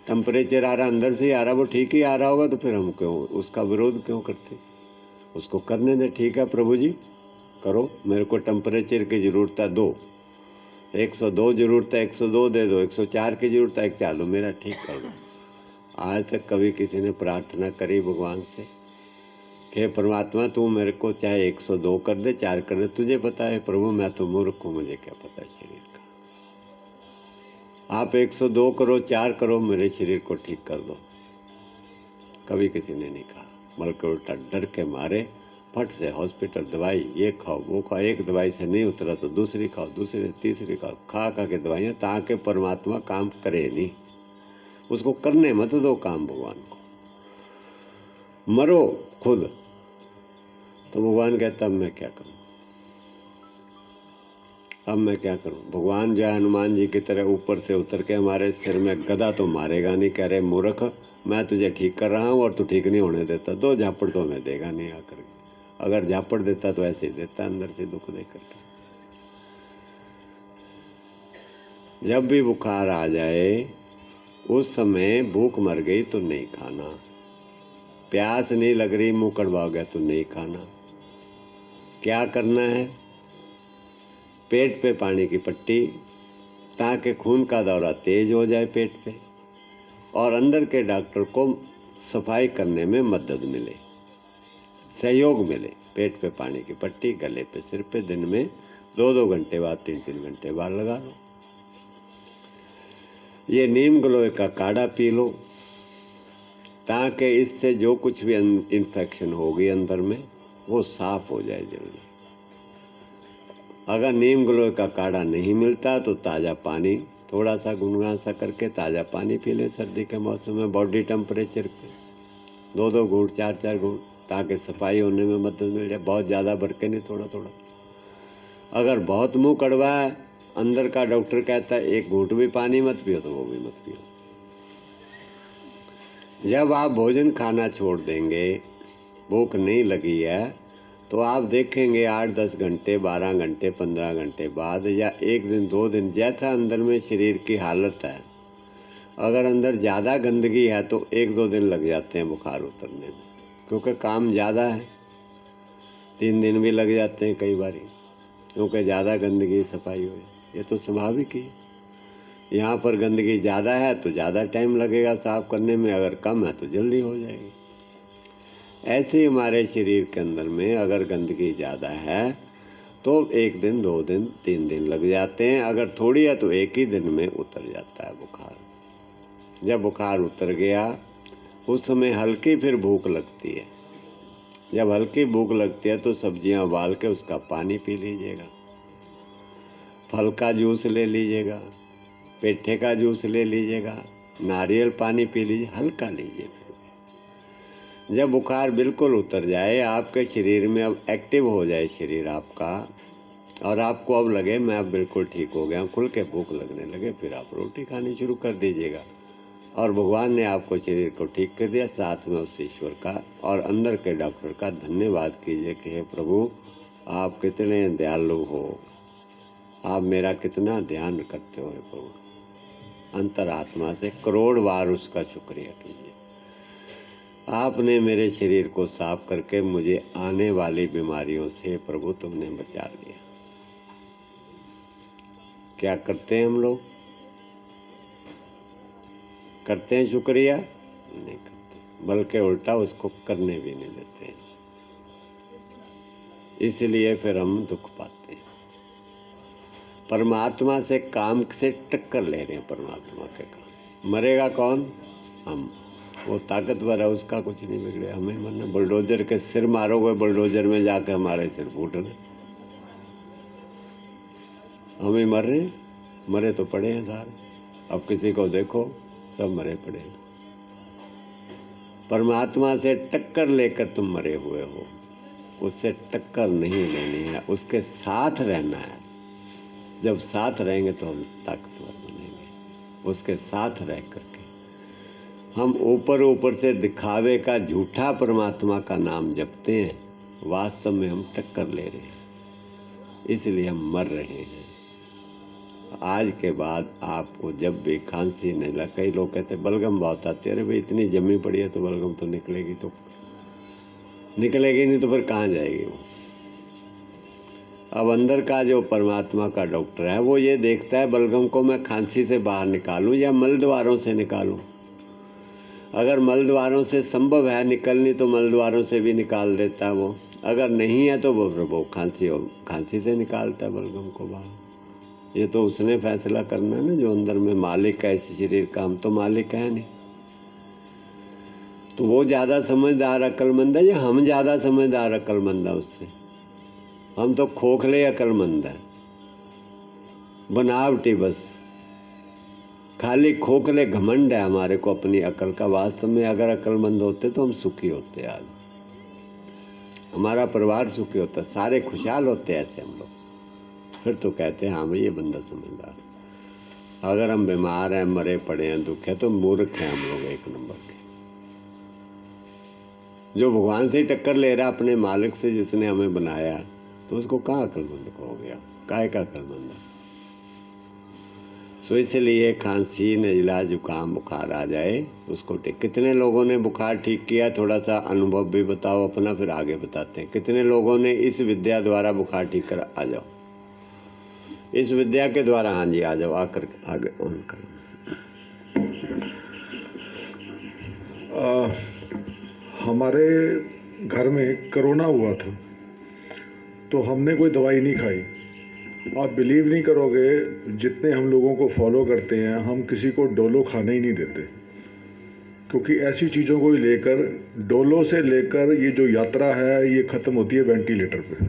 टेम्परेचर आ रहा अंदर से ही आ रहा, वो ठीक ही आ रहा होगा, तो फिर हम क्यों उसका विरोध क्यों करते? उसको करने दें। ठीक है प्रभु जी, करो, मेरे को टेम्परेचर की ज़रूरत है 2, 102 ज़रूरत है 102 दे दो, 104 की ज़रूरत है 104 दो, मेरा ठीक कर दो। आज तक कभी किसी ने प्रार्थना करी भगवान से कि परमात्मा तू मेरे को चाहे 102 कर दे, 4 कर दे, तुझे पता है प्रभु, मैं तो मूर्ख हूँ, मुझे क्या पता है शरीर का। आप 102 करो, 4 करो, मेरे शरीर को ठीक कर दो, कभी किसी ने नहीं कहा। बल्कि उल्टा डर के मारे फट से हॉस्पिटल दवाई, ये खाओ वो खाओ, एक दवाई से नहीं उतरा तो दूसरी खाओ, दूसरी तीसरी खाओ, खा के दवाइयाँ, ताकि परमात्मा काम करे नहीं। उसको करने मत दो काम भगवान को, मरो खुद। तो भगवान कहता अब मैं क्या करूं, अब मैं क्या करूं। भगवान जो हनुमान जी की तरह ऊपर से उतर के हमारे सिर में गदा तो मारेगा नहीं, कह रहे मूर्ख, मैं तुझे ठीक कर रहा हूं और तू ठीक नहीं होने देता, 2 झापड़ तो हमें देगा नहीं आकर के। अगर झापड़ देता तो ऐसे ही देता, अंदर से दुख दे करके। जब भी बुखार आ जाए उस समय भूख मर गई तो नहीं खाना, प्यास नहीं लग रही मुंह कड़वा गया तो नहीं खाना। क्या करना है? पेट पे पानी की पट्टी, ताकि खून का दौरा तेज हो जाए पेट पे, और अंदर के डॉक्टर को सफाई करने में मदद मिले, सहयोग मिले। पेट पे पानी की पट्टी, गले पे, सिर पे, दिन में 2-2 घंटे बाद, 3-3 घंटे बाद लगा लो। ये नीम गलोए का काढ़ा पी लो, ताकि इससे जो कुछ भी इन्फेक्शन होगी अंदर में वो साफ हो जाए जल्दी। अगर नीम गलोए का काढ़ा नहीं मिलता तो ताज़ा पानी थोड़ा सा गुनगुना सा करके ताज़ा पानी पी ले सर्दी के मौसम में, बॉडी टेम्परेचर पे 2-2 घूंट, 4-4 घूंट, ताकि सफाई होने में मदद मिल जाए। बहुत ज़्यादा भर के नहीं, थोड़ा थोड़ा। अगर बहुत मुंह कड़वा है, अंदर का डॉक्टर कहता है 1 घूंट भी पानी मत पियो, तो वो भी मत पियो। जब आप भोजन खाना छोड़ देंगे, भूख नहीं लगी है, तो आप देखेंगे 8-10 घंटे, 12 घंटे, 15 घंटे बाद, या 1 दिन 2 दिन, जैसा अंदर में शरीर की हालत है। अगर अंदर ज़्यादा गंदगी है तो 1-2 दिन लग जाते हैं बुखार उतरने में, क्योंकि काम ज़्यादा है। 3 दिन भी लग जाते हैं कई बारी, क्योंकि ज़्यादा गंदगी सफाई हो, ये तो स्वाभाविक ही। यहाँ पर गंदगी ज़्यादा है तो ज़्यादा टाइम लगेगा साफ़ करने में, अगर कम है तो जल्दी हो जाएगी। ऐसे ही हमारे शरीर के अंदर में अगर गंदगी ज़्यादा है तो 1 दिन, 2 दिन, 3 दिन लग जाते हैं। अगर थोड़ी है तो 1 ही दिन में उतर जाता है बुखार। जब बुखार उतर गया उस समय हल्की फिर भूख लगती है। जब हल्की भूख लगती है तो सब्जियां उबाल के उसका पानी पी लीजिएगा, फल का जूस ले लीजिएगा, पेठे का जूस ले लीजिएगा, नारियल पानी पी लीजिए, हल्का लीजिए। फिर जब बुखार बिल्कुल उतर जाए, आपके शरीर में अब एक्टिव हो जाए शरीर आपका, और आपको अब लगे मैं अब बिल्कुल ठीक हो गया, खुल के भूख लगने लगे, फिर आप रोटी खानी शुरू कर दीजिएगा। और भगवान ने आपको शरीर को ठीक कर दिया, साथ में उस ईश्वर का और अंदर के डॉक्टर का धन्यवाद कीजिए कि हे प्रभु, आप कितने दयालु हो, आप मेरा कितना ध्यान करते हो प्रभु। अंतरात्मा से करोड़ बार उसका शुक्रिया कीजिए। आपने मेरे शरीर को साफ करके मुझे आने वाली बीमारियों से प्रभु तुमने बचा लिया। क्या करते हैं हम लोग? करते हैं शुक्रिया? नहीं करते, बल्कि उल्टा उसको करने भी नहीं देते हैं। इसलिए फिर हम दुख पाते हैं। परमात्मा से काम से टक्कर ले रहे हैं, परमात्मा के काम। मरेगा कौन? हम। वो ताकतवर है, उसका कुछ नहीं बिगड़े, हमें मरना। बुलडोजर के सिर मारोगे, बुलडोजर में जाके हमारे सिर फूट रहे, हम ही मर रहे हैं। मरे तो पड़े हैं सारे, अब किसी को देखो सब मरे पड़े हैं। परमात्मा से टक्कर लेकर तुम मरे हुए हो, उससे टक्कर नहीं लेनी है, उसके साथ रहना है। जब साथ रहेंगे तो हम ताकतवर बने। उसके साथ रह करके हम ऊपर ऊपर से दिखावे का झूठा परमात्मा का नाम जपते हैं, वास्तव में हम टक्कर ले रहे हैं, इसलिए हम मर रहे हैं। आज के बाद आपको जब भी खांसी नहीं लगे, कई लोग कहते बलगम बहुत आती है, अरे भाई इतनी जमी पड़ी है तो बलगम तो निकलेगी नहीं तो फिर कहाँ जाएगी वो। अब अंदर का जो परमात्मा का डॉक्टर है वो ये देखता है बलगम को मैं खांसी से बाहर निकालूं या मल द्वारों से निकालूं। अगर मल द्वारों से संभव है निकलनी तो मल द्वारों से भी निकाल देता है वो, अगर नहीं है तो वो खांसी से निकालता है बलगम को बाहर। ये तो उसने फैसला करना है ना जो अंदर में मालिक है इस शरीर का, हम तो मालिक है नहीं। तो वो ज़्यादा समझदार अक्लमंद है या हम ज़्यादा समझदार अक्लमंद है उससे? हम तो खोखले अक्लमंद है, बनावटी, बस खाली खोखले घमंड है हमारे को अपनी अकल का। वास्तव में अगर अक्लमंद होते तो हम सुखी होते, आज हमारा परिवार सुखी होता, सारे खुशहाल होते ऐसे हम लोग। फिर तो कहते हैं हाँ भाई ये बंदा समझदार। अगर हम बीमार हैं, मरे पड़े हैं, दुख है तो मूर्ख हैं हम लोग एक नंबर के। जो भगवान से ही टक्कर ले रहा अपने मालिक से जिसने हमें बनाया, तो उसको कहाँ अक्लमंद हो गया, काहे का अक्लमंद है। सो इसलिए खांसी, नज़ला, जुकाम, बुखार आ जाए उसको ठीक। कितने लोगों ने बुखार ठीक किया, थोड़ा सा अनुभव भी बताओ अपना, फिर आगे बताते हैं। कितने लोगों ने इस विद्या द्वारा बुखार ठीक कर, आ जाओ इस विद्या के द्वारा। हाँ जी आ जाओ, आकर आगे ऑन कर। हमारे घर में कोरोना हुआ था तो हमने कोई दवाई नहीं खाई। आप बिलीव नहीं करोगे, जितने हम लोगों को फॉलो करते हैं हम किसी को डोलो खाने ही नहीं देते, क्योंकि ऐसी चीज़ों को ही लेकर, डोलो से लेकर ये जो यात्रा है ये ख़त्म होती है वेंटिलेटर पे।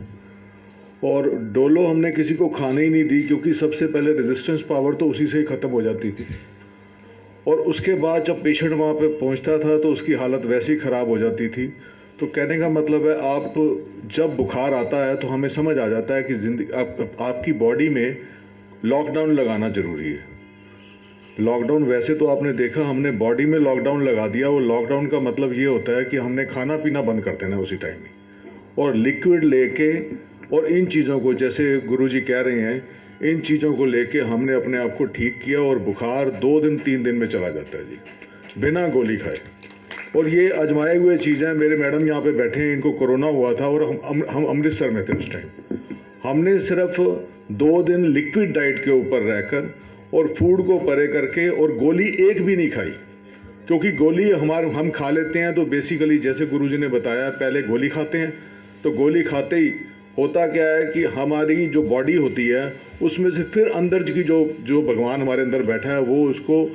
और डोलो हमने किसी को खाने ही नहीं दी, क्योंकि सबसे पहले रेजिस्टेंस पावर तो उसी से ही ख़त्म हो जाती थी। और उसके बाद जब पेशेंट वहाँ पे पहुँचता था तो उसकी हालत वैसे ही ख़राब हो जाती थी। तो कहने का मतलब है, आप जब बुखार आता है तो हमें समझ आ जाता है कि आपकी बॉडी में लॉकडाउन लगाना ज़रूरी है। लॉकडाउन वैसे तो आपने देखा, हमने बॉडी में लॉकडाउन लगा दिया। वो लॉकडाउन का मतलब ये होता है कि हमने खाना पीना बंद कर देना उसी टाइम में, और लिक्विड लेके और इन चीज़ों को, जैसे गुरुजी कह रहे हैं, इन चीज़ों को लेके हमने अपने आप को ठीक किया और बुखार 2 दिन 3 दिन में चला जाता है जी, बिना गोली खाए। और ये आजमाए हुए चीज़ें, मेरे मैडम यहाँ पे बैठे हैं, इनको कोरोना हुआ था और हम अमृतसर में थे उस टाइम। हमने सिर्फ 2 दिन लिक्विड डाइट के ऊपर रहकर और फूड को परे करके, और गोली एक भी नहीं खाई, क्योंकि गोली हम खा लेते हैं तो बेसिकली जैसे गुरुजी ने बताया, पहले गोली खाते हैं तो गोली खाते ही होता क्या है कि हमारी जो बॉडी होती है उसमें से फिर अंदर की जो भगवान हमारे अंदर बैठा है वो उसको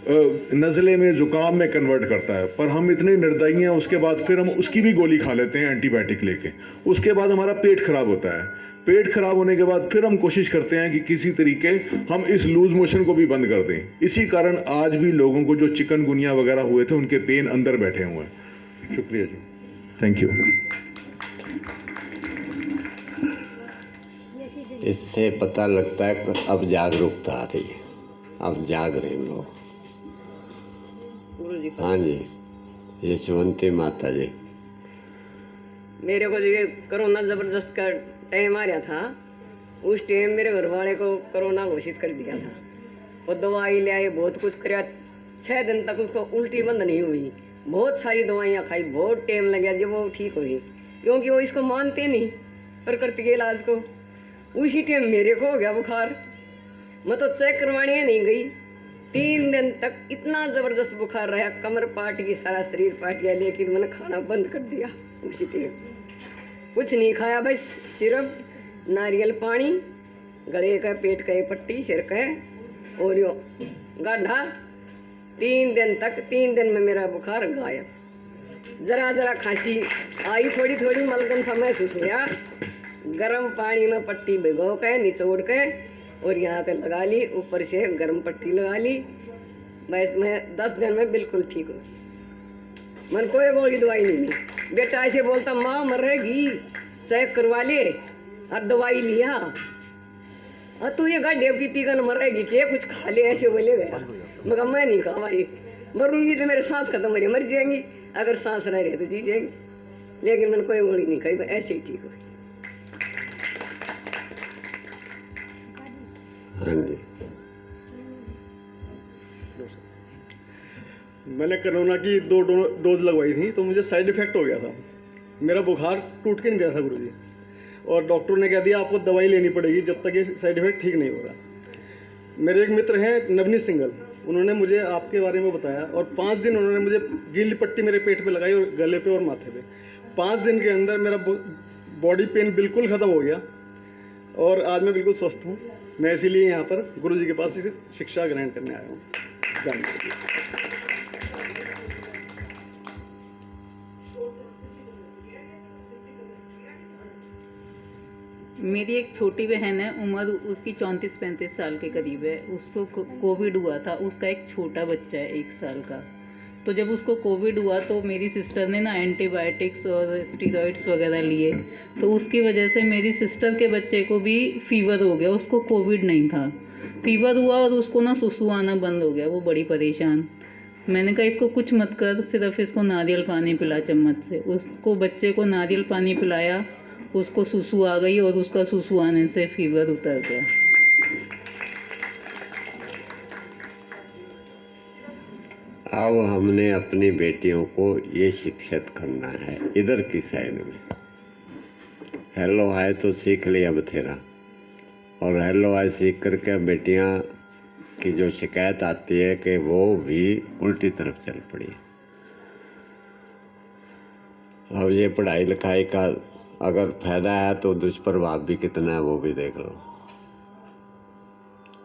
नज़ले में, ज़ुकाम में कन्वर्ट करता है। पर हम इतने निर्दयी हैं, उसके बाद फिर हम उसकी भी गोली खा लेते हैं एंटीबायोटिक लेके। उसके बाद हमारा पेट खराब होता है। पेट खराब होने के बाद फिर हम कोशिश करते हैं कि किसी तरीके हम इस लूज मोशन को भी बंद कर दें। इसी कारण आज भी लोगों को जो चिकनगुनिया वगैरह हुए थे उनके पेन अंदर बैठे हुए हैं। शुक्रिया जी, थैंक यू। इससे पता लगता है कि अब जागरूकता आ रही है, अब जाग रहे हैं लोग। हाँ जी, यशवंती माता जी। मेरे को जो ये कोरोना ज़बरदस्त का टाइम आ रहा था, उस टाइम मेरे घर वाले को कोरोना घोषित कर दिया था। वो दवाई ले आए, बहुत कुछ कराया, 6 दिन तक उसको उल्टी बंद नहीं हुई। बहुत सारी दवाइयाँ खाई, बहुत टाइम लग गया जब वो ठीक हुई, क्योंकि वो इसको मानते नहीं प्रकृति के इलाज को। उसी टाइम मेरे को हो गया बुखार। मैं तो चेक करवाने नहीं गई, 3 दिन तक इतना ज़बरदस्त बुखार रहा, कमर पाट गई, सारा शरीर पाट गया, लेकिन मैंने खाना बंद कर दिया। उसी टाइम कुछ नहीं खाया, बस सिर्फ नारियल पानी, गले का, पेट का पट्टी, सिर का और यो गाढ़ा। 3 दिन तक, 3 दिन में मेरा बुखार गायब। जरा जरा खांसी आई, थोड़ी थोड़ी मलगम सा महसूस हुआ। गर्म पानी में पट्टी भिगो के, निचोड़ के और यहाँ पे लगा ली, ऊपर से गर्म पट्टी लगा ली। बस मैं 10 दिन में बिल्कुल ठीक हूँ। मन कोई गोली दवाई नहीं ली। बेटा ऐसे बोलता माँ मरेगी, चेक करवा ले, और दवाई लिया। तू ये गाड़ी की पीकर मरेगी क्या, कुछ खा ले, ऐसे बोले गया। मगर मैं नहीं कहा भाई, मरूंगी तो मेरे सांस खत्म हो रही, मर जाएंगी, अगर सांस रह रही तो जी जाएंगी। लेकिन मैंने कोई गोली नहीं खाई, ऐसे ही ठीक हुई। हाँ जी। मैंने कोरोना की 2 डोज लगवाई थी, तो मुझे साइड इफेक्ट हो गया था। मेरा बुखार टूट के नहीं गया था गुरुजी, और डॉक्टर ने कह दिया आपको दवाई लेनी पड़ेगी जब तक ये साइड इफेक्ट ठीक नहीं हो रहा। मेरे एक मित्र हैं नवनीत सिंगल, उन्होंने मुझे आपके बारे में बताया, और 5 दिन उन्होंने मुझे गीली पट्टी मेरे पेट पे लगाई और गले पे और माथे पे। 5 दिन के अंदर मेरा बॉडी पेन बिल्कुल ख़त्म हो गया, और आज मैं बिल्कुल स्वस्थ हूँ। मैं इसीलिए यहाँ पर गुरुजी के पास शिक्षा ग्रहण करने आया हूँ, जानने के लिए। मेरी एक छोटी बहन है, उम्र उसकी 34-35 साल के करीब है। उसको कोविड हुआ था। उसका एक छोटा बच्चा है 1 साल का। तो जब उसको कोविड हुआ तो मेरी सिस्टर ने ना एंटीबायोटिक्स और स्टीरॉइड्स वगैरह लिए, तो उसकी वजह से मेरी सिस्टर के बच्चे को भी फीवर हो गया। उसको कोविड नहीं था, फीवर हुआ और उसको ना सुसु आना बंद हो गया। वो बड़ी परेशान। मैंने कहा इसको कुछ मत कर, सिर्फ इसको नारियल पानी पिला चम्मच से। उसको बच्चे को नारियल पानी पिलाया, उसको सुसु आ गई और उसका सुसु आने से फीवर उतर गया। अब हमने अपनी बेटियों को ये शिक्षित करना है। इधर की साइड में हेलो हाय तो सीख लिया बथेरा, और हेलो हाय सीख करके बेटियां की जो शिकायत आती है कि वो भी उल्टी तरफ चल पड़ी। अब ये पढ़ाई लिखाई का अगर फायदा है तो दुष्प्रभाव भी कितना है वो भी देख लो,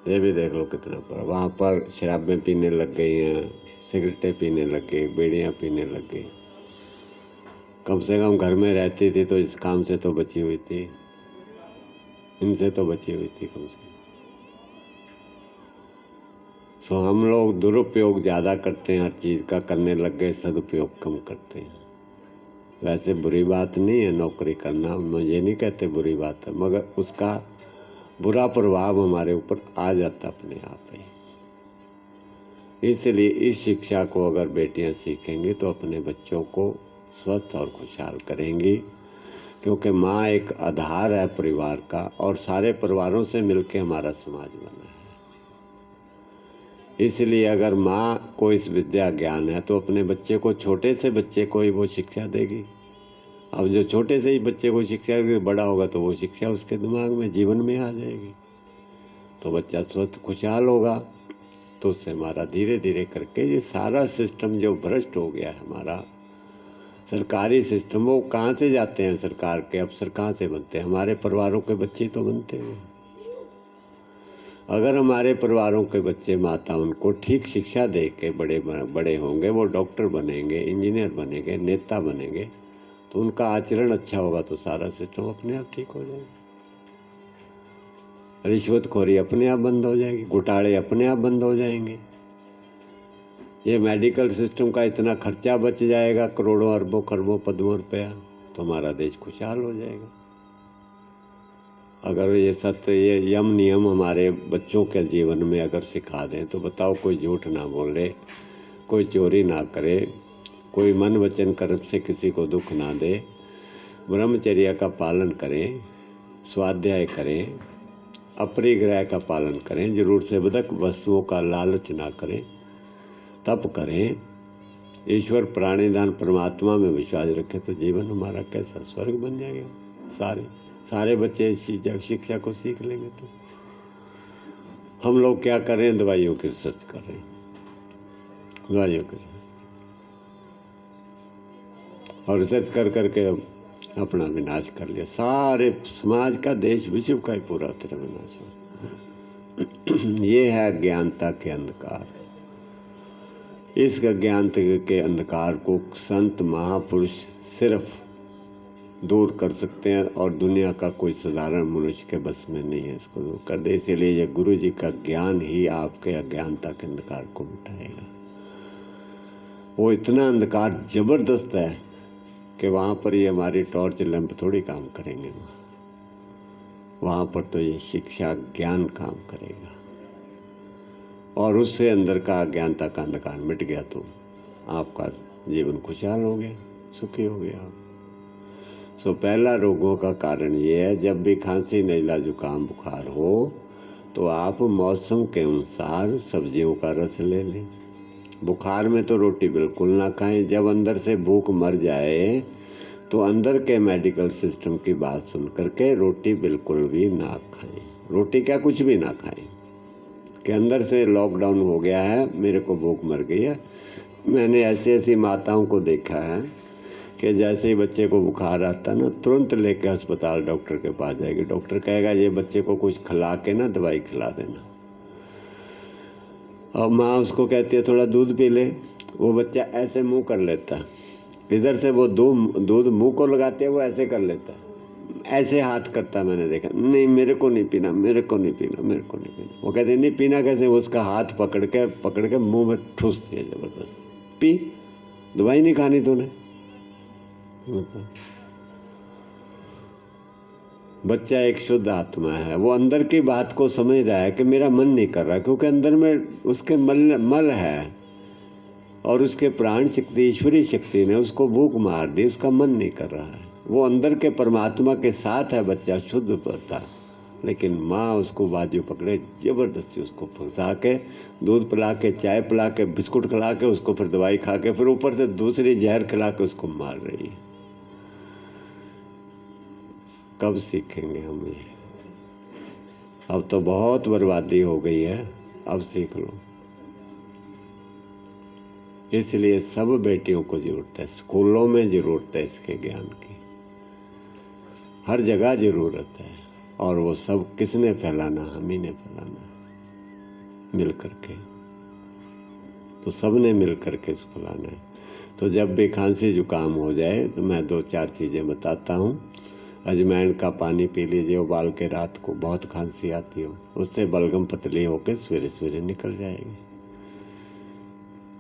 ये भी देख लो कितना पर। वहाँ पर शराबें पीने लग गई हैं, सिगरेटें पीने लग गई, बीड़ियाँ पीने लग गई। कम से कम घर में रहती थी तो इस काम से तो बची हुई थी, इनसे तो बची हुई थी कम से कम। सो हम लोग दुरुपयोग ज़्यादा करते हैं, हर चीज़ का करने लग गए, सदुपयोग कम करते हैं। वैसे बुरी बात नहीं है नौकरी करना, मुझे नहीं कहते बुरी बात है, मगर उसका बुरा प्रभाव हमारे ऊपर आ जाता अपने आप ही। इसलिए इस शिक्षा को अगर बेटियां सीखेंगी तो अपने बच्चों को स्वस्थ और खुशहाल करेंगी, क्योंकि माँ एक आधार है परिवार का, और सारे परिवारों से मिलकर हमारा समाज बना है। इसलिए अगर माँ को इस विद्या ज्ञान है तो अपने बच्चे को, छोटे से बच्चे को ही वो शिक्षा देगी। अब जो छोटे से ही बच्चे को शिक्षा देगी, बड़ा होगा तो वो शिक्षा उसके दिमाग में, जीवन में आ जाएगी, तो बच्चा स्वस्थ खुशहाल होगा। तो उससे हमारा धीरे धीरे करके ये सारा सिस्टम जो भ्रष्ट हो गया है हमारा सरकारी सिस्टम, वो कहाँ से जाते हैं सरकार के अफसर, कहाँ से बनते हैं? हमारे परिवारों के बच्चे तो बनते हैं। अगर हमारे परिवारों के बच्चे, माता उनको ठीक शिक्षा दे के बड़े होंगे, वो डॉक्टर बनेंगे, इंजीनियर बनेंगे, नेता बनेंगे, तो उनका आचरण अच्छा होगा तो सारा सिस्टम अपने आप ठीक हो जाएगा। रिश्वतखोरी अपने आप बंद हो जाएगी, घोटाले अपने आप बंद हो जाएंगे। ये मेडिकल सिस्टम का इतना खर्चा बच जाएगा, करोड़ों अरबों खरबों पद्मों रुपया, तो हमारा देश खुशहाल हो जाएगा। अगर ये सत्य, ये यम नियम हमारे बच्चों के जीवन में अगर सिखा दें तो बताओ, कोई झूठ ना बोले, कोई चोरी ना करे, कोई मन वचन कर्म से किसी को दुख ना दे, ब्रह्मचर्य का पालन करें, स्वाध्याय करें, अपरिग्रह का पालन करें, जरूर से अधिक वस्तुओं का लालच ना करें, तप करें, ईश्वर प्राणीदान परमात्मा में विश्वास रखें, तो जीवन हमारा कैसा स्वर्ग बन जाएगा। सारे बच्चे इस शिक्षा को सीख लेंगे। तो हम लोग क्या कर रहे हैं? दवाइयों की रिसर्च कर रहे हैं, दवाइयों की और रिसर्च कर करके अपना विनाश कर लिया। सारे समाज का, देश विश्व का ही पूरा तरह विनाश हुआ। ये है अज्ञानता के अंधकार। इस अज्ञानता के अंधकार को संत महापुरुष सिर्फ दूर कर सकते हैं, और दुनिया का कोई साधारण मनुष्य के बस में नहीं है इसको दूर कर दे। इसीलिए ये गुरु जी का ज्ञान ही आपके अज्ञानता के अंधकार को मिटाएगा। वो इतना अंधकार जबरदस्त है कि वहाँ पर ये हमारी टॉर्च लैंप थोड़ी काम करेंगे। वहाँ पर तो ये शिक्षा ज्ञान काम करेगा, और उससे अंदर का अज्ञानता का अंधकार मिट गया तो आपका जीवन खुशहाल हो गया, सुखी हो गया आप। सो पहला रोगों का कारण ये है, जब भी खांसी, नज़ला, जुकाम, बुखार हो तो आप मौसम के अनुसार सब्जियों का रस ले लें। बुखार में तो रोटी बिल्कुल ना खाएं। जब अंदर से भूख मर जाए तो अंदर के मेडिकल सिस्टम की बात सुन करके रोटी बिल्कुल भी ना खाएं। रोटी क्या, कुछ भी ना खाएं कि अंदर से लॉकडाउन हो गया है, मेरे को भूख मर गई है। मैंने ऐसी ऐसी माताओं को देखा है कि जैसे ही बच्चे को बुखार आता ना, तुरंत लेके अस्पताल डॉक्टर के पास जाएगी। डॉक्टर कहेगा ये बच्चे को कुछ खिला के ना दवाई खिला देना। और माँ उसको कहती है थोड़ा दूध पी ले, वो बच्चा ऐसे मुंह कर लेता है, इधर से वो दूध मुंह को लगाते हैं, वो ऐसे कर लेता है, ऐसे हाथ करता, मैंने देखा। नहीं मेरे को नहीं पीना, मेरे को नहीं पीना, मेरे को नहीं पीना। वो कहते नहीं पीना कैसे, वो उसका हाथ पकड़ के मुंह में ठूसती है जबरदस्त, पी, दवाई नहीं खानी तूने। बच्चा एक शुद्ध आत्मा है, वो अंदर की बात को समझ रहा है कि मेरा मन नहीं कर रहा, क्योंकि अंदर में उसके मल है, और उसके प्राण शक्ति, ईश्वरीय शक्ति ने उसको भूख मार दी, उसका मन नहीं कर रहा है। वो अंदर के परमात्मा के साथ है बच्चा, शुद्ध पता, लेकिन माँ उसको बाजू पकड़े जबरदस्ती उसको फंसा के, दूध पिला के, चाय पिला के, बिस्कुट खिला के, उसको फिर दवाई खा के, फिर ऊपर से दूसरी जहर खिला के उसको मार रही है। कब सीखेंगे हम ये? अब तो बहुत बर्बादी हो गई है, अब सीख लो। इसलिए सब बेटियों को जरूरत है, स्कूलों में जरूरत है इसके ज्ञान की, हर जगह जरूरत है। और वो सब किसने फैलाना? हम ही ने फैलाना है, मिल करके। तो सब ने मिल करके इसको फैलाना है। तो जब भी खांसी जुकाम हो जाए तो मैं 2-4 चीज़ें बताता हूँ। अजवाइन का पानी पी लीजिए उबाल के रात को, बहुत खांसी आती हो, उससे बलगम पतली होकर सवेरे सवेरे निकल जाएगी।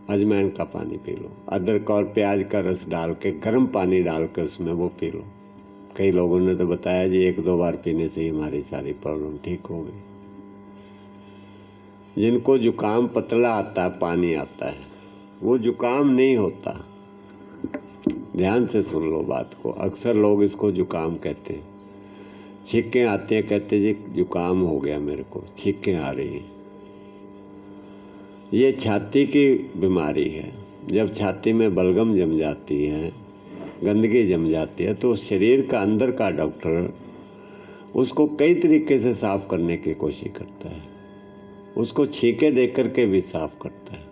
अजवाइन का पानी पी लो, अदरक और प्याज का रस डाल के, गर्म पानी डाल के उसमें वो पी लो। कई लोगों ने तो बताया जी 1-2 बार पीने से ही हमारी सारी प्रॉब्लम ठीक हो गई। जिनको जुकाम पतला आता है, पानी आता है, वो जुकाम नहीं होता। ध्यान से सुन लो बात को। अक्सर लोग इसको जुकाम कहते हैं, छींकें आती हैं, कहते जी जुकाम हो गया मेरे को, छींकें आ रही हैं। ये छाती की बीमारी है। जब छाती में बलगम जम जाती है, गंदगी जम जाती है, तो शरीर का अंदर का डॉक्टर उसको कई तरीके से साफ करने की कोशिश करता है। उसको छींके दे करके भी साफ करता है।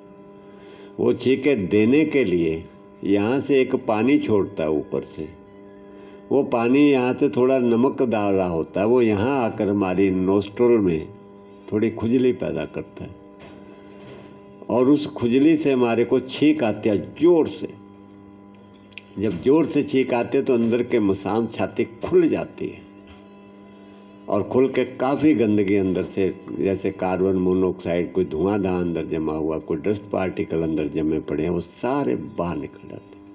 वो छींके देने के लिए यहाँ से एक पानी छोड़ता है ऊपर से, वो पानी यहाँ से थोड़ा नमक डाला होता है, वो यहाँ आकर हमारी नोस्ट्रल में थोड़ी खुजली पैदा करता है, और उस खुजली से हमारे को छींक आती है जोर से। जब जोर से छींक आते तो अंदर के मसाम, छाती खुल जाती है, और खुल के काफ़ी गंदगी अंदर से, जैसे कार्बन मोनोऑक्साइड, कोई धुआंधार अंदर जमा हुआ, कोई डस्ट पार्टिकल अंदर जमे पड़े हैं, वो सारे बाहर निकल जाते हैं।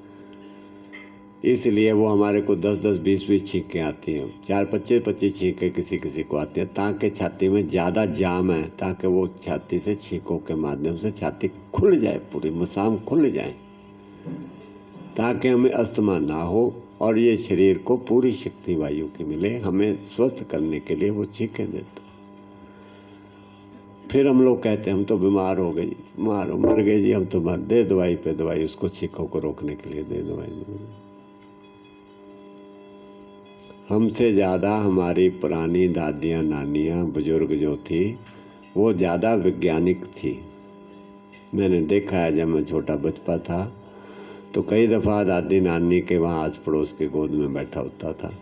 इसलिए वो हमारे को 10-10, 20-20 छींकें आती हैं, 4-25 छींकें किसी किसी को आती हैं, ताकि छाती में ज़्यादा जाम है, ताकि वो छाती से छींकों के माध्यम से छाती खुल जाए, पूरी मसाम खुल जाए, ताकि हमें अस्थमा ना हो और ये शरीर को पूरी शक्ति वायु की मिले, हमें स्वस्थ करने के लिए वो छींकें देता। फिर हम लोग कहते हैं हम तो बीमार हो गए, मर गए जी, हम तो मर, दे दवाई पे दवाई, उसको छींकों को रोकने के लिए दे दवाई। हमसे ज़्यादा हमारी पुरानी दादियाँ, नानियाँ, बुजुर्ग जो थी, वो ज़्यादा वैज्ञानिक थी। मैंने देखा है, जब मैं छोटा बच्चा था तो कई दफ़ा दादी नानी के वहाँ आस पड़ोस के गोद में बैठा होता था,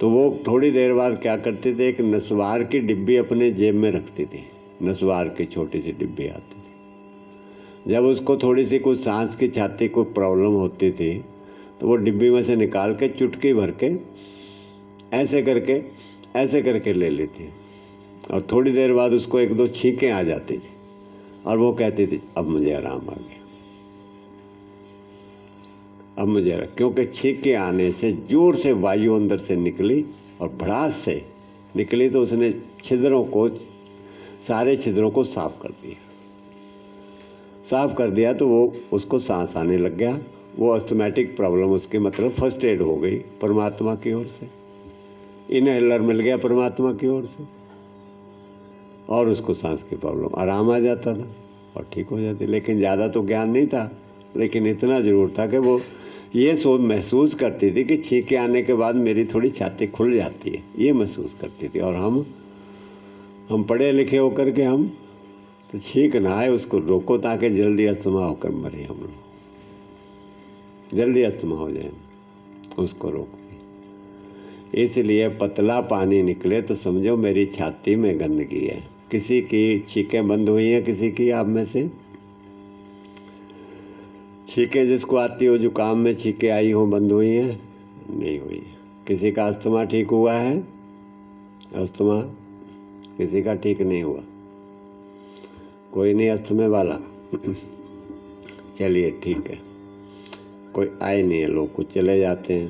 तो वो थोड़ी देर बाद क्या करते थे, एक नस्वार की डिब्बी अपने जेब में रखती थी। नस्वार की छोटी सी डिब्बी आती थी। जब उसको थोड़ी सी कुछ सांस की, छाती को प्रॉब्लम होती थी, तो वो डिब्बी में से निकाल के चुटकी भर के ऐसे करके ले लेती, और थोड़ी देर बाद उसको 1-2 छींकें आ जाती थी, और वो कहती थी अब मुझे आराम आ गया, अब मुझे, क्योंकि छींके आने से जोर से वायु अंदर से निकली और भड़ास से निकली तो उसने सारे छिद्रों को साफ कर दिया तो वो उसको सांस आने लग गया। वो अस्थमैटिक प्रॉब्लम उसके मतलब फर्स्ट एड हो गई परमात्मा की ओर से, इनहेलर मिल गया परमात्मा की ओर से, और उसको सांस की प्रॉब्लम आराम आ जाता था और ठीक हो जाती। लेकिन ज़्यादा तो ज्ञान नहीं था, लेकिन इतना ज़रूर था कि वो ये महसूस करती थी कि छींके आने के बाद मेरी थोड़ी छाती खुल जाती है, ये महसूस करती थी। और हम पढ़े लिखे होकर के हम तो छींक ना आए उसको रोको ताकि जल्दी अस्थमा होकर मरे, हम लोग जल्दी अस्थमा हो जाए, उसको रोको। इसलिए पतला पानी निकले तो समझो मेरी छाती में गंदगी है। किसी की छींकें बंद हुई हैं? किसी की आप में से छींकें जिसको आती हो, जुकाम में छींकें आई हो, बंद हुई हैं? नहीं हुई। किसी का अस्थमा ठीक हुआ है? अस्थमा किसी का ठीक नहीं हुआ? कोई नहीं अस्थमे वाला? चलिए ठीक है, कोई आए नहीं है, लोग कुछ चले जाते हैं,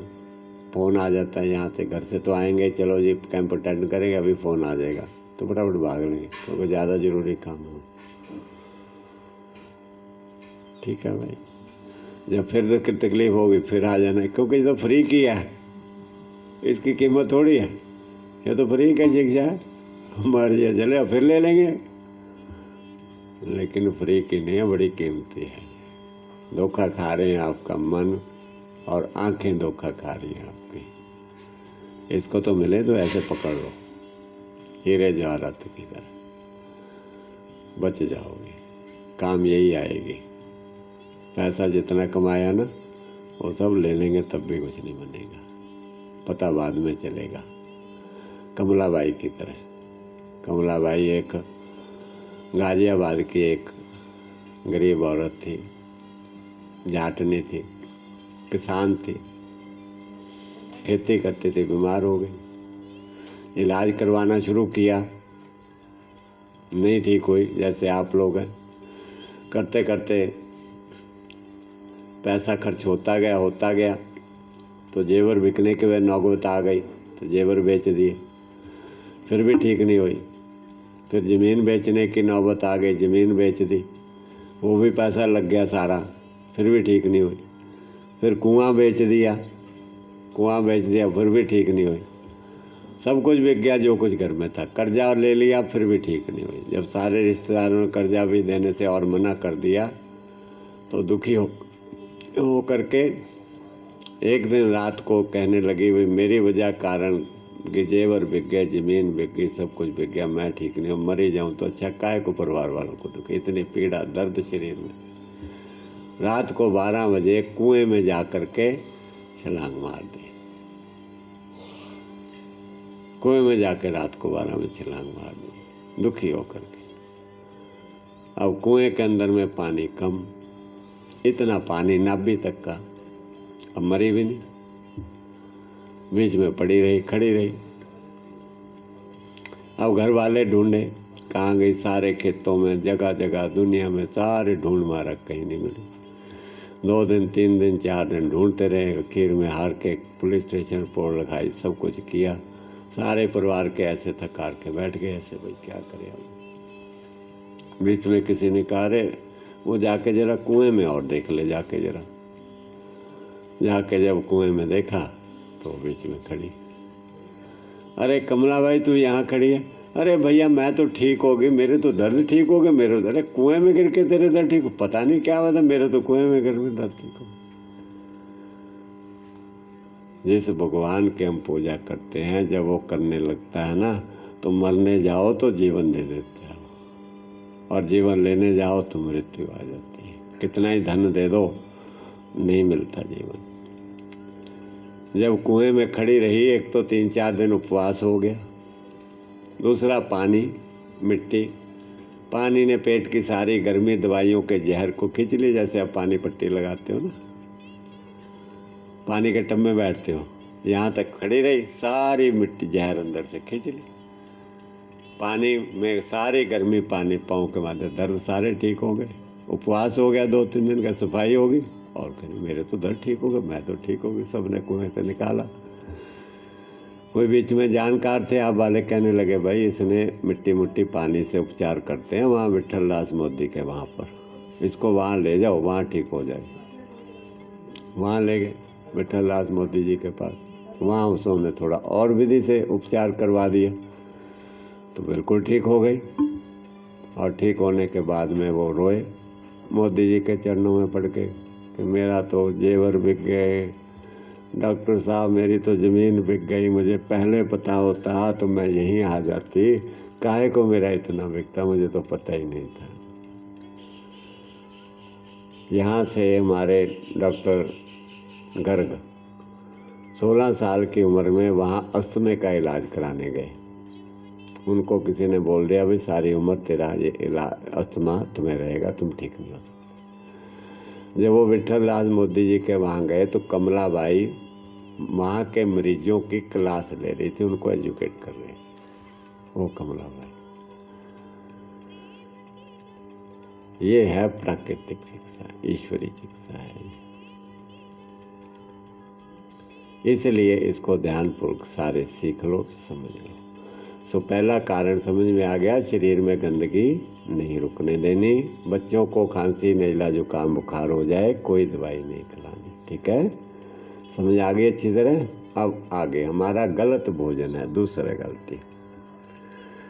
फ़ोन आ जाता है यहाँ से, घर से तो आएंगे, चलो जी कैंप अटेंड करेंगे, अभी फ़ोन आ जाएगा तो फटाफट भाग लेंगे क्योंकि ज़्यादा ज़रूरी काम हो। ठीक है भाई, जब फिर तकलीफ होगी फिर आ जाना, क्योंकि ये तो फ्री किया है, इसकी कीमत थोड़ी है, ये तो फ्री का शिक्षा है। मर्जी चले फिर ले लेंगे, लेकिन फ्री की नहीं है, बड़ी कीमती है। धोखा खा रहे हैं आपका मन और आंखें धोखा खा रही हैं आपकी। इसको तो मिले तो ऐसे पकड़ लो, हीरे जवाहरात की तरह, बच जाओगे, काम यही आएगी। पैसा जितना कमाया ना वो सब ले लेंगे तब भी कुछ नहीं बनेगा, पता बाद में चलेगा। कमलाबाई की तरह, कमलाबाई एक गाजियाबाद की एक गरीब औरत थी, जाटनी थी, किसान थी, खेती करती थी, बीमार हो गई, इलाज करवाना शुरू किया, नहीं ठीक हुई, जैसे आप लोग हैं। करते करते पैसा खर्च होता गया तो जेवर बिकने के बाद नौबत आ गई तो जेवर बेच दिए, फिर भी ठीक नहीं हुई। फिर ज़मीन बेचने की नौबत आ गई, ज़मीन बेच दी, वो भी पैसा लग गया सारा, फिर भी ठीक नहीं हुई। फिर कुआं बेच दिया, फिर भी ठीक नहीं हुई। सब कुछ बिक गया जो कुछ घर में था, कर्जा ले लिया, फिर भी ठीक नहीं हुई। जब सारे रिश्तेदारों ने कर्जा भी देने से और मना कर दिया तो दुखी हो करके एक दिन रात को कहने लगी, भाई मेरी वजह कारण जेवर बिक गया, ज़मीन बिक गई, सब कुछ बिक गया, मैं ठीक नहीं हूँ, मरी जाऊँ तो अच्छा, काहे को परिवार वालों को दुख, इतनी पीड़ा दर्द शरीर में। रात को 12 बजे कुएं में जा कर के छलांग मार दी, कुएं में जाकर रात को 12 बजे छलांग मार दी, दुखी होकर के। अब कुएं के अंदर में पानी कम, इतना पानी नाभि तक का, अब मरी भी नहीं, बीच में पड़ी रही, खड़ी रही। अब घर वाले ढूंढे, कहाँ गई, सारे खेतों में, जगह जगह, दुनिया में सारे ढूंढ मारा, कहीं नहीं मिली। 2 दिन 3 दिन 4 दिन ढूंढते रहे, आखिर में हार के पुलिस स्टेशन रिपोर्ट लगाई, सब कुछ किया, सारे परिवार के ऐसे थकार के बैठ गए, ऐसे भाई क्या करें हम। बीच में किसी ने कहा, अरे वो जाके जरा कुएं में और देख ले, जाके जब कुएं में देखा तो बीच में खड़ी, अरे कमला भाई तू यहाँ खड़ी है? अरे भैया मैं तो ठीक हो गई, मेरे तो दर्द ठीक हो गए, मेरे अरे कुएं में गिर के तेरे दर्द ठीक हो, पता नहीं क्या हुआ था, मेरे तो कुएं में गिर के दर्द ठीक हो। जिस भगवान की हम पूजा करते हैं, जब वो करने लगता है ना तो मरने जाओ तो जीवन दे देता है, और जीवन लेने जाओ तो मृत्यु आ जाती है। कितना ही धन दे दो नहीं मिलता जीवन। जब कुएं में खड़ी रही, एक तो 3-4 दिन उपवास हो गया, दूसरा पानी मिट्टी, पानी ने पेट की सारी गर्मी दवाइयों के जहर को खींच ली, जैसे आप पानी पट्टी लगाते हो ना, पानी के टब में बैठते हो, यहाँ तक खड़ी रही, सारी मिट्टी जहर अंदर से खींच ली। पानी में सारी गर्मी, पानी पाँव के माथे, दर्द सारे ठीक हो गए। उपवास हो गया 2-3 दिन का, सफाई होगी, और कहीं मेरे तो दर्द ठीक हो गए, मैं तो ठीक हो गई, सब ने कुएं से निकाला। कोई बीच में जानकार थे आप वाले कहने लगे भाई इसने मिट्टी मुट्टी पानी से उपचार करते हैं वहाँ विठल दास मोदी के वहाँ पर, इसको वहाँ ले जाओ, वहाँ ठीक हो जाएगा। वहाँ ले गए विठल दास मोदी जी के पास। वहाँ उसने थोड़ा और विधि से उपचार करवा दिया तो बिल्कुल ठीक हो गई। और ठीक होने के बाद में वो रोए मोदी जी के चरणों में पड़ के कि मेरा तो जेवर बिक गए, डॉक्टर साहब मेरी तो ज़मीन बिक गई, मुझे पहले पता होता तो मैं यहीं आ जाती, काहे को मेरा इतना बिकता, मुझे तो पता ही नहीं था। यहाँ से हमारे डॉक्टर गर्ग 16 साल की उम्र में वहाँ अस्थमे का इलाज कराने गए। उनको किसी ने बोल दिया भाई सारी उम्र तेरा ये इलाज अस्थमा तुम्हें रहेगा, तुम ठीक नहीं हो सकते। जब वो विठल दास मोदी जी के वहाँ गए तो कमलाबाई वहाँ के मरीजों की क्लास ले रही थी, उनको एजुकेट कर रही। वो कमलाबाई, ये है प्राकृतिक शिक्षा, ईश्वरी शिक्षा है। इसलिए इसको ध्यानपूर्वक सारे सीख लो, समझ लो। सो पहला कारण समझ में आ गया, शरीर में गंदगी नहीं रुकने देनी। बच्चों को खांसी नज़ला जुकाम बुखार हो जाए कोई दवाई नहीं खिलानी, ठीक है, समझ आ गई अच्छी तरह। अब आगे हमारा गलत भोजन है, दूसरी गलती।